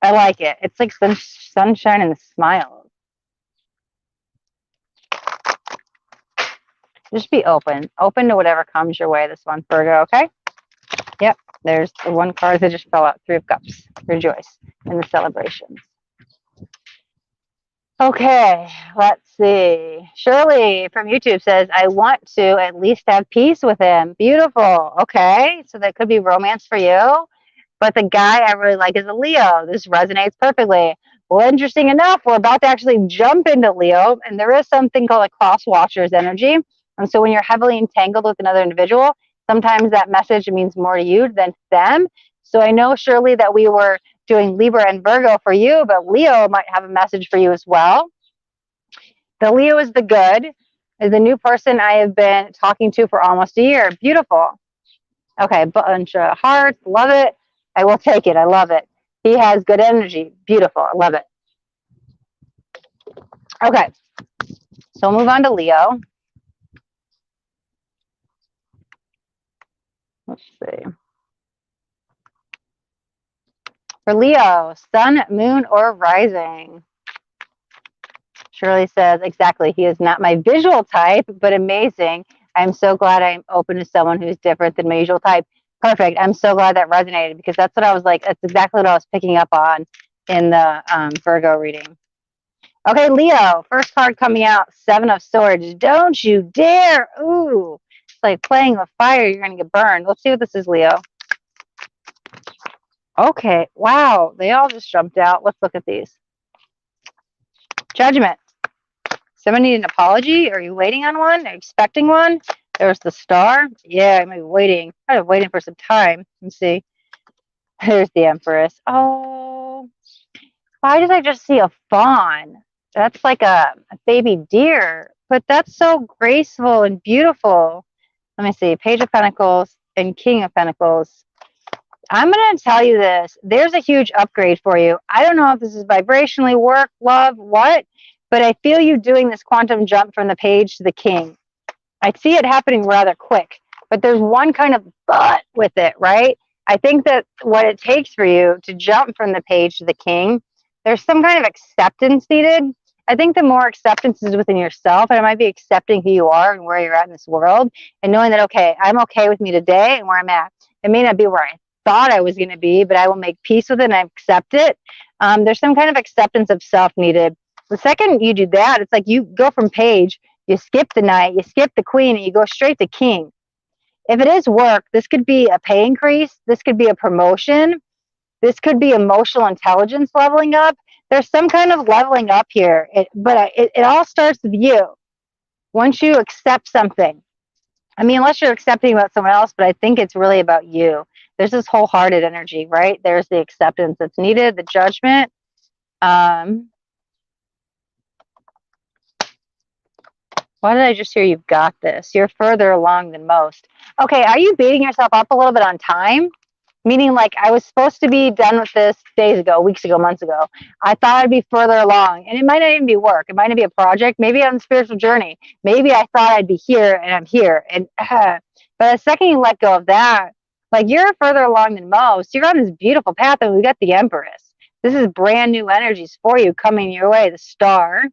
I like it. It's like sunshine and smiles. Just be open to whatever comes your way this month, Virgo. Okay. Yep. There's the one card that just fell out. 3 of Cups. Rejoice in the celebrations. Okay, let's see. Shirley from YouTube says, I want to at least have peace with him. Beautiful. Okay, so that could be romance for you. But the guy I really like is a Leo. This resonates perfectly. Well, interesting enough, we're about to actually jump into Leo, and there is something called a cross watchers energy. And so when you're heavily entangled with another individual, sometimes that message means more to you than to them. So I know, Shirley, that we were doing Libra and Virgo for you, but Leo might have a message for you as well. The Leo is the good, is the new person I have been talking to for almost a year. Beautiful. Okay, bunch of hearts. Love it. I will take it. I love it. He has good energy. Beautiful. I love it. Okay, so we'll move on to Leo. Let's see. For Leo, sun, moon, or rising. Shirley says, exactly. He is not my visual type, but amazing. I'm so glad I'm open to someone who's different than my usual type. Perfect. I'm so glad that resonated because that's what I was like. That's exactly what I was picking up on in the Virgo reading. Okay, Leo, first card coming out, 7 of Swords. Don't you dare. Ooh, it's like playing with fire. You're going to get burned. Let's see what this is, Leo. Okay, wow. They all just jumped out. Let's look at these. Judgment. Someone need an apology? Are you waiting on one? Are you expecting one? There's the Star. Yeah, I'm waiting. I'm waiting for some time. Let's see. There's the Empress. Oh, why did I just see a fawn? That's like a baby deer, but that's so graceful and beautiful. Let me see. Page of Pentacles and King of Pentacles. I'm going to tell you this. There's a huge upgrade for you. I don't know if this is vibrationally, work, love, what, but I feel you doing this quantum jump from the page to the king. I see it happening rather quick, but there's one kind of but with it, right? I think that what it takes for you to jump from the page to the king, there's some kind of acceptance needed. I think the more acceptance is within yourself, and it might be accepting who you are and where you're at in this world, and knowing that, okay, I'm okay with me today and where I'm at. It may not be where I thought I was going to be, but I will make peace with it and I accept it. There's some kind of acceptance of self needed. The second you do that, it's like you go from page, you skip the knight, you skip the queen, and you go straight to king. If it is work, this could be a pay increase. This could be a promotion. This could be emotional intelligence leveling up. There's some kind of leveling up here, but it all starts with you. Once you accept something, I mean, unless you're accepting about someone else, but I think it's really about you. There's this wholehearted energy, right? There's the acceptance that's needed, the judgment. Why did I just hear you've got this? You're further along than most. Okay, are you beating yourself up a little bit on time? Meaning like I was supposed to be done with this days ago, weeks ago, months ago. I thought I'd be further along. And it might not even be work. It might not be a project. Maybe I'm on a spiritual journey. Maybe I thought I'd be here and I'm here. And but the second you let go of that, like you're further along than most. You're on this beautiful path and we got the Empress. This is brand new energies for you coming your way. The Star.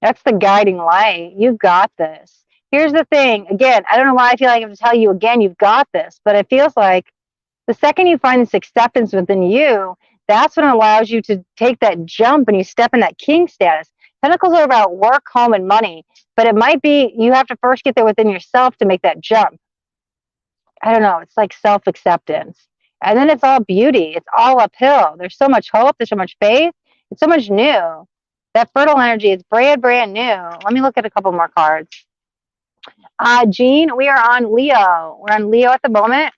That's the guiding light. You've got this. Here's the thing. Again, I don't know why I feel like I have to tell you again, you've got this. But it feels like the second you find this acceptance within you, that's when it allows you to take that jump and you step in that king status. Pentacles are about work, home, and money. But it might be you have to first get there within yourself to make that jump. I don't know. It's like self-acceptance. And then it's all beauty. It's all uphill. There's so much hope. There's so much faith. It's so much new. That fertile energy is brand new. Let me look at a couple more cards. Jean, we are on Leo. We're on Leo at the moment.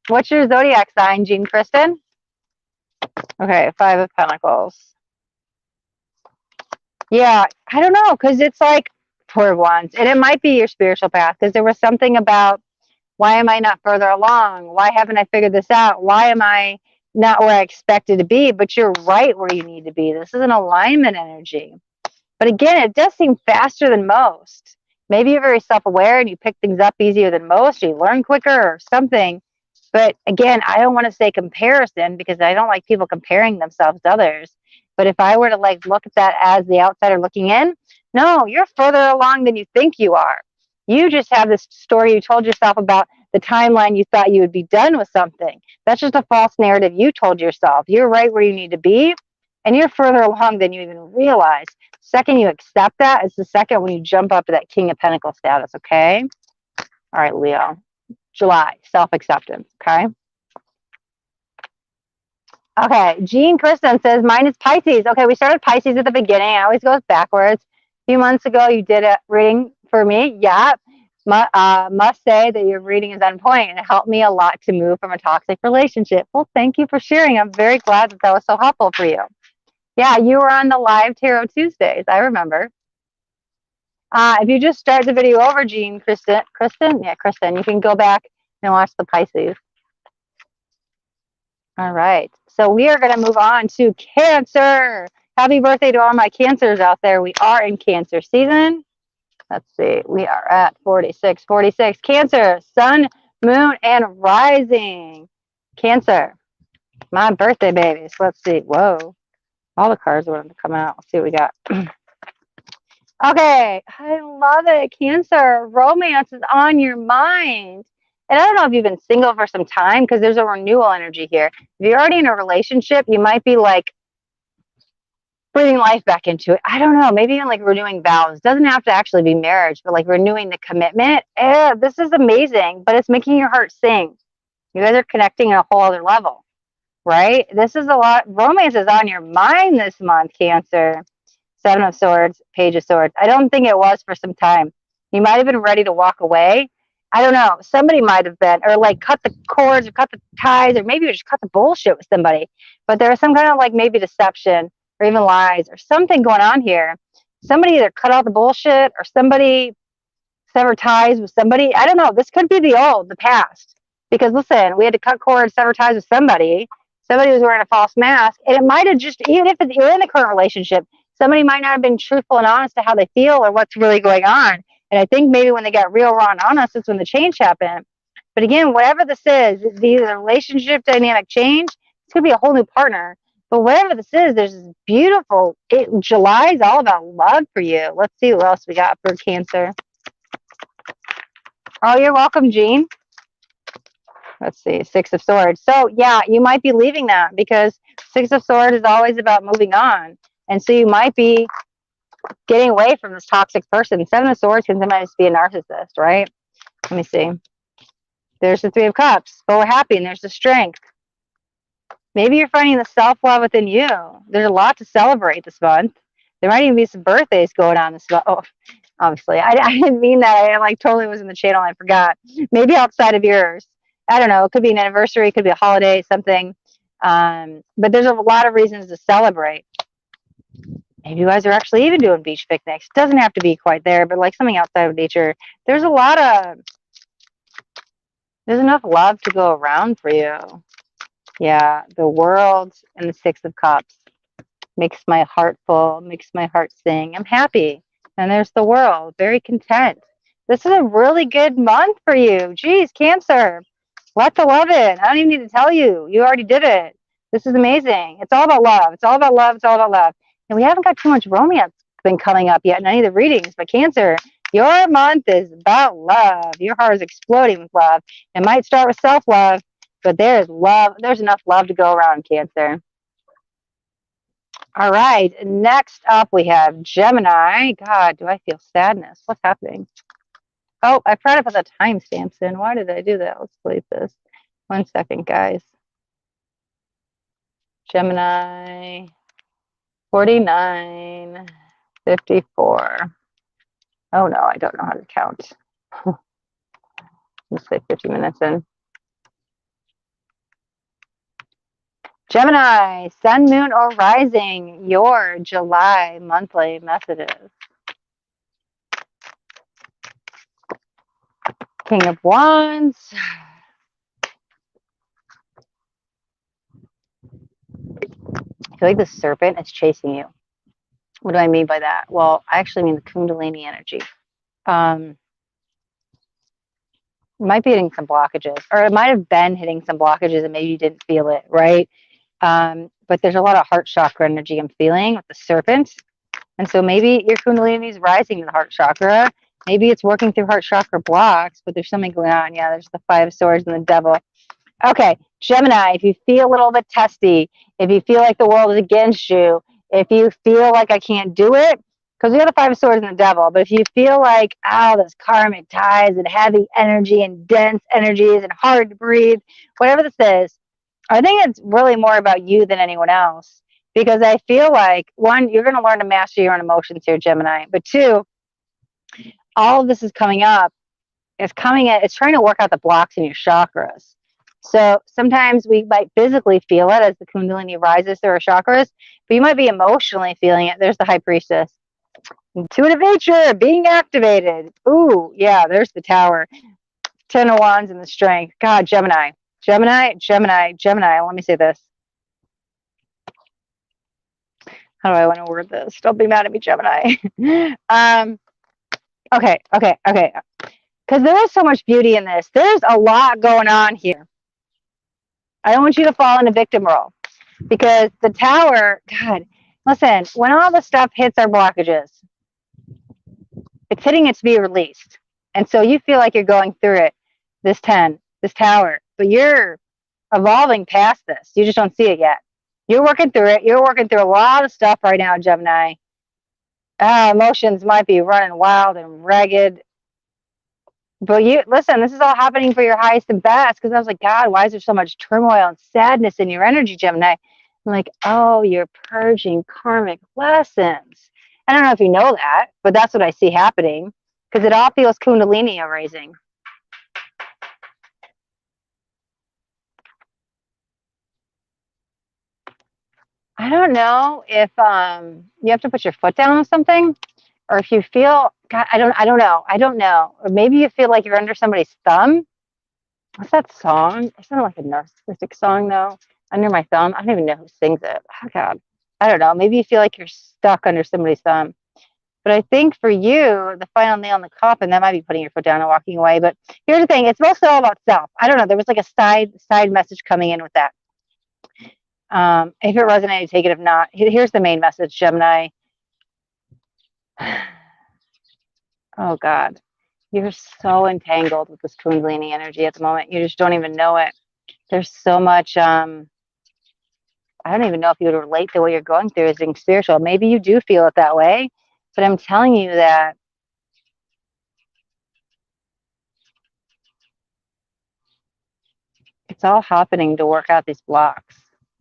What's your zodiac sign, Jean Kristen? Okay, 5 of Pentacles. Yeah, I don't know, because it's like for once, and it might be your spiritual path, because there was something about why am I not further along? Why haven't I figured this out? Why am I not where I expected to be? But you're right where you need to be. This is an alignment energy. But again, it does seem faster than most. Maybe you're very self-aware and you pick things up easier than most, or you learn quicker or something. But again, I don't want to say comparison because I don't like people comparing themselves to others. But if I were to like look at that as the outsider looking in, no, you're further along than you think you are. You just have this story you told yourself about the timeline you thought you would be done with something. That's just a false narrative you told yourself. You're right where you need to be, and you're further along than you even realize. Second you accept that, it's the second when you jump up to that King of Pentacles status, okay? All right, Leo. July, self-acceptance, okay? Okay, Jean Kristen says, mine is Pisces. Okay, we started Pisces at the beginning. I always goes backwards. A few months ago, you did a reading for me. Yeah. Must say that your reading is on point and it helped me a lot to move from a toxic relationship. Well, thank you for sharing. I'm very glad that that was so helpful for you. Yeah, you were on the live Tarot Tuesdays. I remember. If you just start the video over, Jean Kristen, you can go back and watch the Pisces. All right. So we are going to move on to Cancer. Happy birthday to all my Cancers out there. We are in Cancer season. Let's see. We are at 46. Cancer, Sun, Moon, and Rising. Cancer. My birthday babies. Let's see. Whoa. All the cards wanted to come out. Let's see what we got. Okay. I love it. Cancer. Romance is on your mind. And I don't know if you've been single for some time because there's a renewal energy here. If you're already in a relationship, you might be like breathing life back into it. I don't know. Maybe even like renewing vows. It doesn't have to actually be marriage, but like renewing the commitment. This is amazing, but it's making your heart sing. You guys are connecting on a whole other level, right? This is a lot. Romance is on your mind this month, Cancer. 7 of Swords, Page of Swords. I don't think it was for some time. You might have been ready to walk away. I don't know. Somebody might have been, or like cut the cords or cut the ties, or maybe you just cut the bullshit with somebody. But there was some kind of like maybe deception or even lies or something going on here. Somebody either cut out the bullshit or somebody severed ties with somebody. I don't know. This could be the past. Because listen, we had to cut cords, sever ties with somebody. Somebody was wearing a false mask. And it might have just, even if you're in the current relationship, somebody might not have been truthful and honest to how they feel or what's really going on. And I think maybe when they got real, raw, and honest, that's when the change happened. But again, whatever this is, the relationship dynamic change, it's going to be a whole new partner. But whatever this is, there's this beautiful, July is all about love for you. Let's see what else we got for Cancer. Oh, you're welcome, Jean. Let's see, 6 of Swords. So yeah, you might be leaving that because 6 of Swords is always about moving on. And so you might be getting away from this toxic person. 7 of Swords can sometimes be a narcissist, right? Let me see. There's the 3 of Cups, but we're happy and there's the strength. Maybe you're finding the self-love within you. There's a lot to celebrate this month. There might even be some birthdays going on this month. Oh, obviously. I didn't mean that. I like totally was in the channel. I forgot. Maybe outside of yours. I don't know. It could be an anniversary. It could be a holiday, something. But there's a lot of reasons to celebrate. Maybe you guys are actually even doing beach picnics. Doesn't have to be quite there, but like something outside of nature. There's enough love to go around for you. Yeah, the world and the 6 of Cups makes my heart full, makes my heart sing. I'm happy. And there's the world, very content. This is a really good month for you. Geez, Cancer. Let the love in. I don't even need to tell you. You already did it. This is amazing. It's all about love. It's all about love. It's all about love. And we haven't got too much romance been coming up yet in any of the readings. But Cancer, your month is about love. Your heart is exploding with love. It might start with self-love, but there's love. There's enough love to go around, Cancer. All right. Next up, we have Gemini. God, do I feel sadness? What's happening? Oh, I tried to put the timestamps in. Why did I do that? Let's delete this. 1 second, guys. Gemini, 49, 54. Oh, no, I don't know how to count. Let's say 50 minutes in. Gemini, sun, moon, or rising, your July monthly messages. King of Wands. I feel like the serpent is chasing you. What do I mean by that? Well, I actually mean the Kundalini energy. Might be hitting some blockages, or it might have been hitting some blockages and maybe you didn't feel it, right? But there's a lot of heart chakra energy I'm feeling with the serpent. And so maybe your Kundalini is rising to the heart chakra. Maybe it's working through heart chakra blocks, but there's something going on. Yeah, there's the Five of Swords and the Devil. Okay, Gemini, if you feel a little bit testy, if you feel like the world is against you, if you feel like I can't do it, because we got the Five of Swords and the Devil, but if you feel like, oh, there's karmic ties and heavy energy and dense energies and hard to breathe, whatever this is, I think it's really more about you than anyone else. Because I feel like, one, you're going to learn to master your own emotions here, Gemini. But two, all of this is coming up. It's trying to work out the blocks in your chakras. So sometimes we might physically feel it as the Kundalini rises through our chakras, but you might be emotionally feeling it. There's the High Priestess. Intuitive nature being activated. Ooh, yeah, there's the Tower. 10 of Wands and the Strength. God, Gemini. Gemini. Let me say this. How do I want to word this? Don't be mad at me, Gemini. Okay. Because there is so much beauty in this. There's a lot going on here. I don't want you to fall into victim role. Because the Tower, God, listen, when all the stuff hits our blockages, it's hitting it to be released. And so you feel like you're going through it, this Tower, but you're evolving past this. You just don't see it yet. You're working through it. You're working through a lot of stuff right now, Gemini. Emotions might be running wild and ragged. But you listen, this is all happening for your highest and best. Because I was like, God, why is there so much turmoil and sadness in your energy, Gemini? I'm like, oh, you're purging karmic lessons. I don't know if you know that, but that's what I see happening. Because it all feels Kundalini raising. I don't know if you have to put your foot down on something, or if you feel, God, I don't know. Or maybe you feel like you're under somebody's thumb. What's that song? It's not like a narcissistic song though. Under my thumb. I don't even know who sings it. Oh God. I don't know. Maybe you feel like you're stuck under somebody's thumb. But I think for you, the final nail in the coffin, that might be putting your foot down and walking away. But here's the thing, it's mostly all about self. I don't know. There was like a side message coming in with that. If it resonated, take it. If not, here's the main message, Gemini. Oh God. You're so entangled with this Kundalini energy at the moment. You just don't even know it. There's so much, I don't even know if you would relate to what you're going through as being spiritual. Maybe you do feel it that way, but I'm telling you that it's all happening to work out these blocks.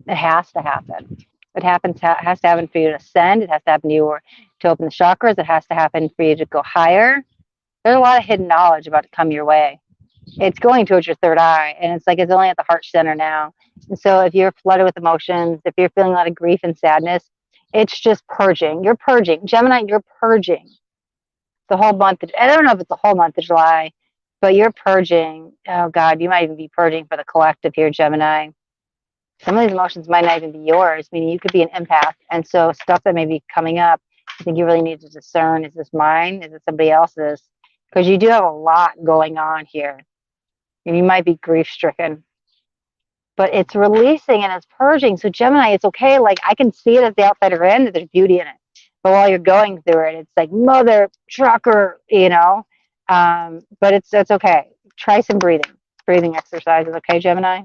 It has to happen. It has to happen for you to ascend. It has to happen to you to open the chakras. It has to happen for you to go higher. There's a lot of hidden knowledge about to come your way. It's going towards your third eye, and it's like it's only at the heart center now. And so if you're flooded with emotions, if you're feeling a lot of grief and sadness, it's just purging. You're purging. Gemini, you're purging the whole month. I don't know if it's the whole month of July, but you're purging. Oh God, you might even be purging for the collective here, Gemini. Some of these emotions might not even be yours, meaning you could be an empath. And so stuff that may be coming up, I think you really need to discern, is this mine? Is it somebody else's? Because you do have a lot going on here. And you might be grief stricken. But it's releasing and it's purging. So Gemini, it's okay. Like I can see it as the outsider in, that there's beauty in it. But while you're going through it, it's like mother trucker, you know. But it's okay. Try some breathing exercises, okay, Gemini?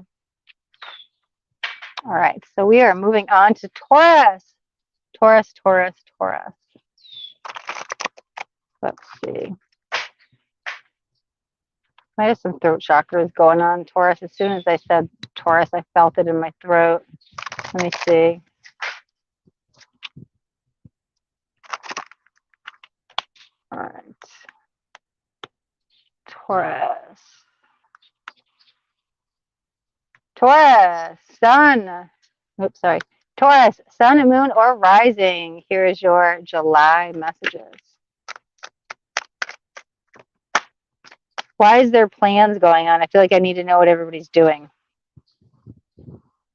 All right, so we are moving on to Taurus. Taurus. Let's see. I have some throat chakras going on, Taurus. As soon as I said Taurus, I felt it in my throat. Let me see. All right. Taurus. Taurus, sun. Oops, sorry. Taurus, sun, moon, or rising. Here is your July messages. Why is there plans going on? I feel like I need to know what everybody's doing.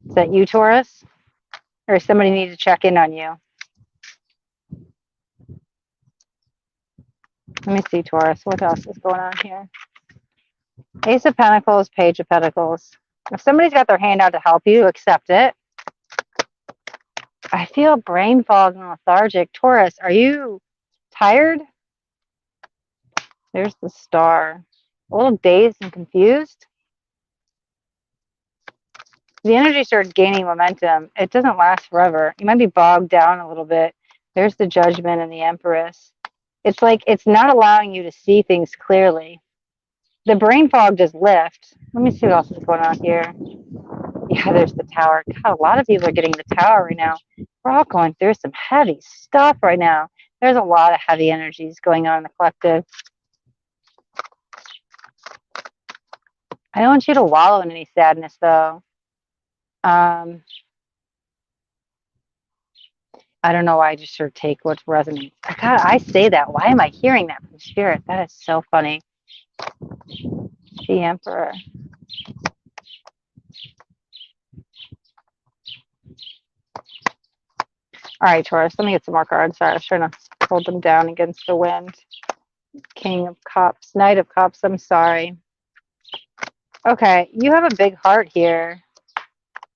Is that you, Taurus? Or somebody need to check in on you? Let me see, Taurus. What else is going on here? Ace of Pentacles, Page of Pentacles. If somebody's got their hand out to help you, accept it. I feel brain fog and lethargic. Taurus, are you tired? There's the star. A little dazed and confused. The energy starts gaining momentum. It doesn't last forever. You might be bogged down a little bit. There's the Judgment and the Empress. It's like it's not allowing you to see things clearly. The brain fog does lift. Let me see what else is going on here. Yeah, there's the Tower. God, a lot of people are getting the Tower right now. We're all going through some heavy stuff right now. There's a lot of heavy energies going on in the collective. I don't want you to wallow in any sadness, though. I don't know why I just sort of take what resonates. God, I say that. Why am I hearing that from Spirit? That is so funny. The Emperor. All right, Taurus, let me get some more cards. Sorry, I was trying to hold them down against the wind. King of Cups, Knight of Cups, I'm sorry. Okay, you have a big heart here.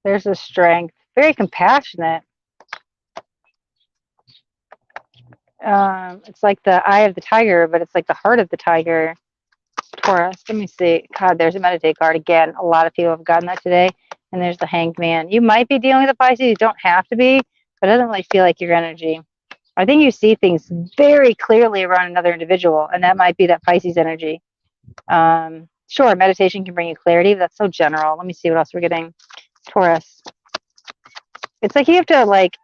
There's a strength. Very compassionate. It's like the eye of the tiger, but it's like the heart of the tiger. Taurus, let me see. God, there's a meditate card again. A lot of people have gotten that today. And there's the Hanged Man. You might be dealing with a Pisces. You don't have to be, but it doesn't really feel like your energy. I think you see things very clearly around another individual, and that might be that Pisces energy. Sure, meditation can bring you clarity, but that's so general. Let me see what else we're getting. Taurus. It's like you have to like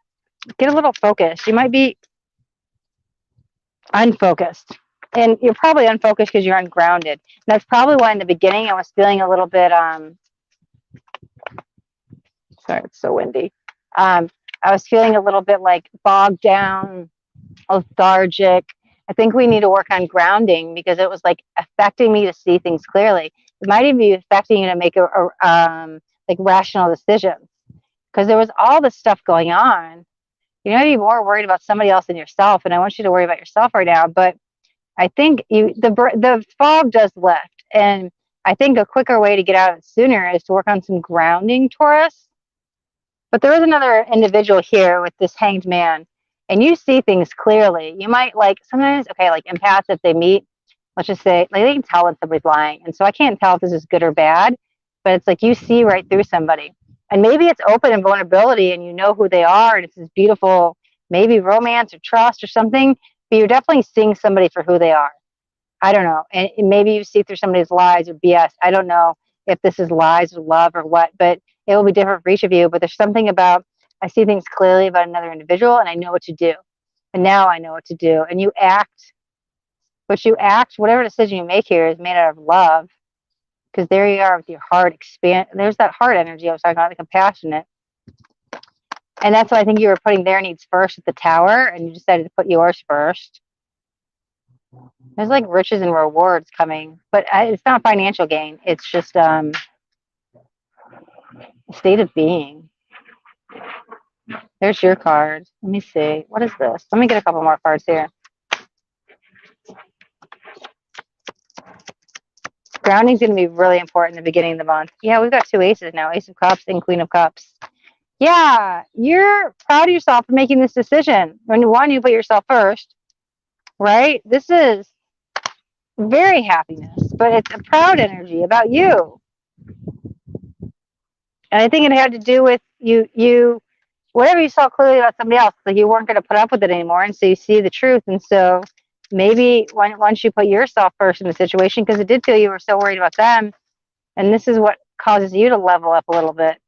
get a little focused. You might be unfocused. And you're probably unfocused because you're ungrounded. And that's probably why in the beginning I was feeling a little bit sorry, it's so windy. I was feeling a little bit like bogged down, lethargic. I think we need to work on grounding because it was like affecting me to see things clearly. It might even be affecting you to make like rational decisions because there was all this stuff going on. You know, you're more worried about somebody else than yourself, and I want you to worry about yourself right now. But I think the fog does lift, and I think a quicker way to get out of it sooner is to work on some grounding, Taurus. But there is another individual here with this Hanged Man, and you see things clearly. You might like sometimes, okay, like empaths, if they meet, let's just say, like they can tell when somebody's lying. And so I can't tell if this is good or bad, but it's like you see right through somebody. And maybe it's open and vulnerability and you know who they are and it's this beautiful, maybe romance or trust or something, but you're definitely seeing somebody for who they are. I don't know. And maybe you see through somebody's lies or BS. I don't know if this is lies or love or what, but it will be different for each of you. But there's something about, I see things clearly about another individual and I know what to do. And now I know what to do. And you act, whatever decision you make here is made out of love. Because there you are with your heart expand. There's that heart energy I was talking about, the compassionate. And that's why I think you were putting their needs first at the Tower and you decided to put yours first. There's like riches and rewards coming, but it's not financial gain. It's just a state of being. There's your card. Let me see. What is this? Let me get a couple more cards here. Grounding is going to be really important in the beginning of the month. Yeah, we've got two aces now, Ace of Cups and Queen of Cups. Yeah, you're proud of yourself for making this decision. When you put yourself first, right? This is very happiness, but it's a proud energy about you. And I think it had to do with you whatever you saw clearly about somebody else, like you weren't going to put up with it anymore. And so you see the truth. And so maybe once you put yourself first in the situation, because it did feel you were so worried about them. And this is what causes you to level up a little bit.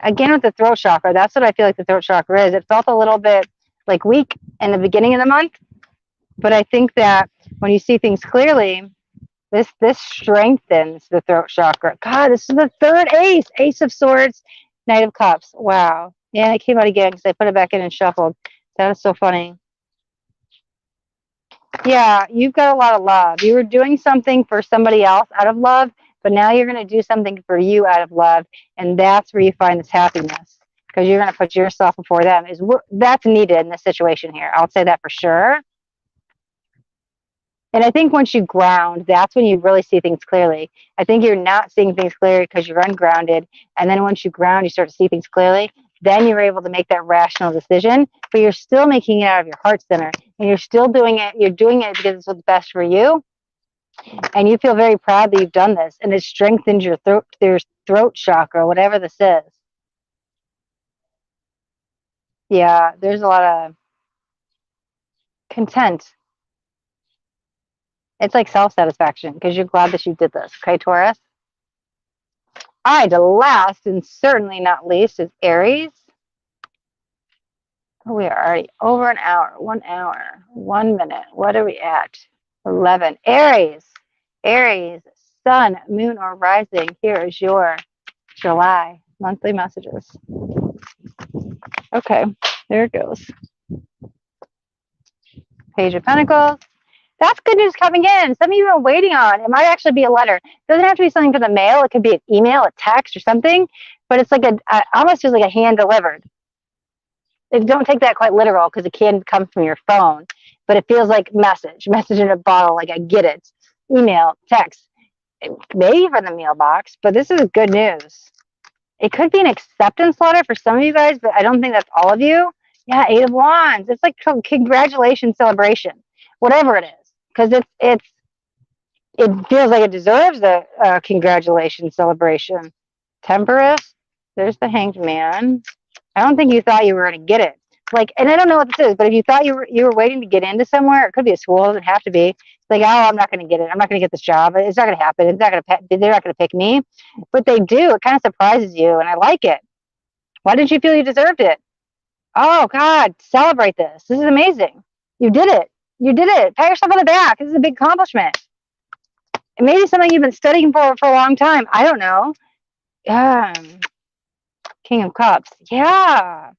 Again, with the throat chakra, that's what I feel like the throat chakra is. It felt a little bit like weak in the beginning of the month. But I think that when you see things clearly, This strengthens the throat chakra. God, this is the third ace. Ace of Swords, Knight of Cups. Wow. Yeah, it came out again because I put it back in and shuffled. That is so funny. Yeah, you've got a lot of love. You were doing something for somebody else out of love, but now you're going to do something for you out of love, and that's where you find this happiness because you're going to put yourself before them. That's needed in this situation here. I'll say that for sure. And I think once you ground, that's when you really see things clearly. I think you're not seeing things clearly because you're ungrounded. And then once you ground, you start to see things clearly. Then you're able to make that rational decision, but you're still making it out of your heart center. And you're still doing it. You're doing it because it's what's best for you. And you feel very proud that you've done this. And it strengthens your throat chakra, whatever this is. Yeah, there's a lot of content. It's like self-satisfaction because you're glad that you did this. Okay, Taurus? All right, the last and certainly not least is Aries. Oh, we are already over an hour, 1 hour, 1 minute. What are we at? 11. Aries. Aries, sun, moon, or rising. Here is your July monthly messages. Okay, there it goes. Page of Pentacles. That's good news coming in. Some of you are waiting on. It might actually be a letter. It doesn't have to be something for the mail. It could be an email, a text, or something. But it's like almost feels like a hand delivered. Don't take that quite literal because it can come from your phone. But it feels like message in a bottle. Like I get it. Email, text, maybe from the mailbox. But this is good news. It could be an acceptance letter for some of you guys, but I don't think that's all of you. Yeah, 8 of Wands. It's like congratulations celebration, whatever it is. Because it feels like it deserves a congratulations celebration. Temperance, there's the Hanged Man. I don't think you thought you were going to get it. Like, and I don't know what this is, but if you thought you were waiting to get into somewhere, it could be a school. It doesn't have to be. It's like, oh, I'm not going to get it. I'm not going to get this job. It's not going to happen. It's not going to. They're not going to pick me. But they do. It kind of surprises you, and I like it. Why did you feel you deserved it? Oh God, celebrate this. This is amazing. You did it. You did it. Pat yourself on the back. This is a big accomplishment. It may be something you've been studying for a long time. I don't know. King of Cups. Yeah.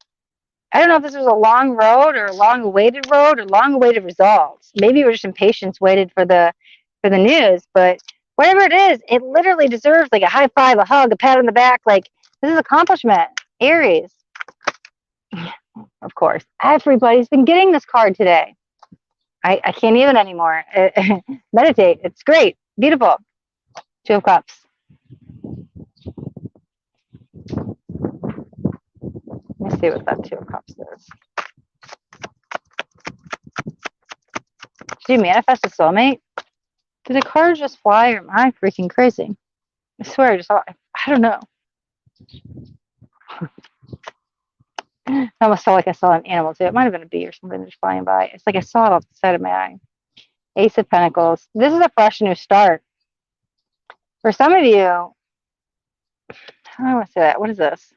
I don't know if this was a long road or a long-awaited road or long-awaited results. Maybe you were just impatient, waited for the news, but whatever it is, it literally deserves like a high five, a hug, a pat on the back. Like this is accomplishment. Aries. Of course. Everybody's been getting this card today. I can't even anymore. Meditate. It's great. Beautiful. 2 of Cups. Let me see what that 2 of Cups is. Did you manifest a soulmate? Did the card just fly or am I freaking crazy? I swear I just saw, I don't know. I almost felt like I saw an animal too. It might have been a bee or something just flying by. It's like I saw it off the side of my eye. Ace of Pentacles. This is a fresh new start. For some of you, how do I want to say that? What is this?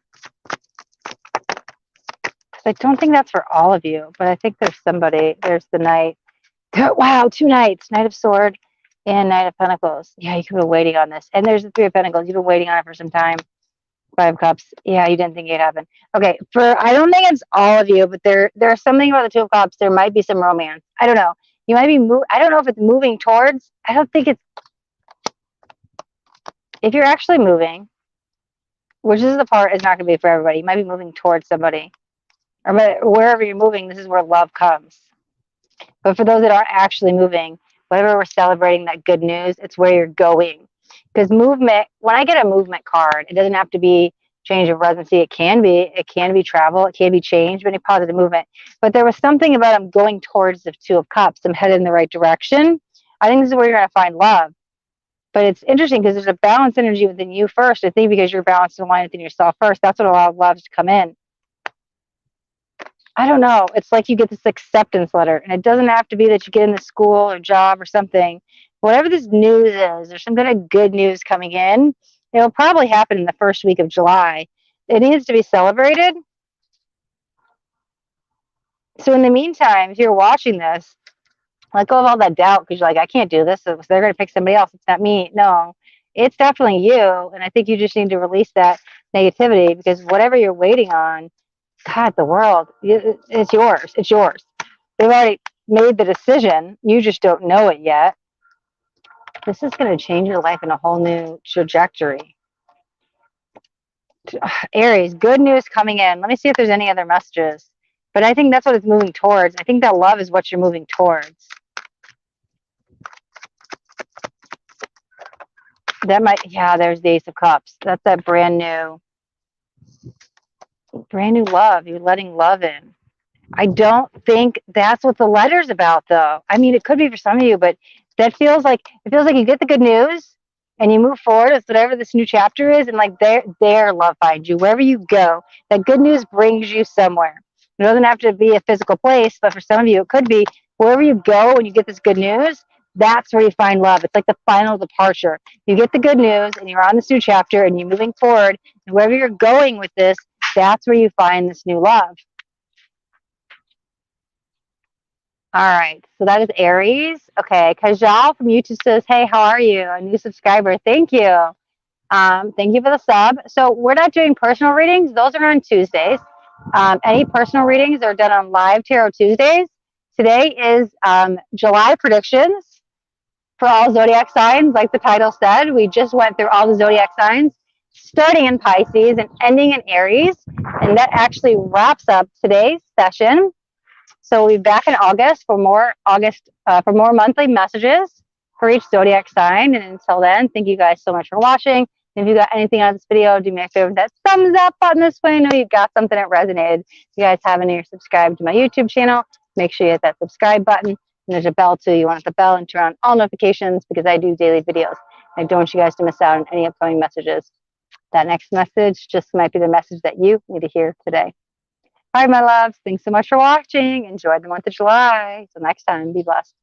Because I don't think that's for all of you, but I think there's somebody. There's the Knight. Wow, 2 Knights. Knight of Sword and Knight of Pentacles. Yeah, you could have been waiting on this. And there's the 3 of Pentacles. You've been waiting on it for some time. 5 Cups. Yeah, you didn't think it'd happen. Okay, I don't think it's all of you, but there's something about the 2 of Cups. There might be some romance. I don't know. You might be I don't know if it's moving towards. I don't think it's. If you're actually moving, which is the part is not going to be for everybody. You might be moving towards somebody, or wherever you're moving. This is where love comes. But for those that aren't actually moving, whatever we're celebrating, that good news, it's where you're going. Because movement, when I get a movement card, it doesn't have to be change of residency. It can be travel. It can be change, but any positive movement. But there was something about I'm going towards the 2 of Cups. I'm headed in the right direction. I think this is where you're going to find love. But it's interesting because there's a balance energy within you first. I think because you're balanced and aligned within yourself first, that's what allows love to come in. I don't know. It's like you get this acceptance letter, and it doesn't have to be that you get in the school or job or something. Whatever this news is, there's some kind of good news coming in. It'll probably happen in the first week of July. It needs to be celebrated. So in the meantime, if you're watching this Let go of all that doubt because you're like, I can't do this. So they're going to pick somebody else. It's not me. No, it's definitely you. And I think you just need to release that negativity because whatever you're waiting on, God, the world, it's yours. It's yours. They've already made the decision. You just don't know it yet. This is going to change your life in a whole new trajectory. Aries, good news coming in. Let me see if there's any other messages. But I think that's what it's moving towards. I think that love is what you're moving towards. That might, yeah, there's the Ace of Cups. That's that brand new love. You're letting love in. I don't think that's what the letter's about, though. I mean, it could be for some of you, but that feels like you get the good news and you move forward with whatever this new chapter is, and like their love finds you wherever you go. That good news brings you somewhere. It doesn't have to be a physical place, but for some of you, it could be wherever you go when you get this good news. That's where you find love. It's like the final departure. You get the good news, and you're on this new chapter, and you're moving forward. And wherever you're going with this, that's where you find this new love. All right, so that is Aries. Okay, Kajal from YouTube says, hey, how are you? A new subscriber. Thank you. Thank you for the sub. So we're not doing personal readings. Those are on Tuesdays. Any personal readings are done on live Tarot Tuesdays. Today is July predictions for all zodiac signs. Like the title said, we just went through all the zodiac signs, starting in Pisces and ending in Aries. And that actually wraps up today's session. So we'll be back in August for more monthly messages for each zodiac sign. And until then, thank you guys so much for watching. If you got anything out of this video, do me a favor, that thumbs up button this way. I know you got something that resonated. If you guys haven't yet subscribed to my YouTube channel, make sure you hit that subscribe button. And there's a bell too. You want to hit the bell and turn on all notifications because I do daily videos. I don't want you guys to miss out on any upcoming messages. That next message just might be the message that you need to hear today. All right, my loves. Thanks so much for watching. Enjoy the month of July. Till next time, be blessed.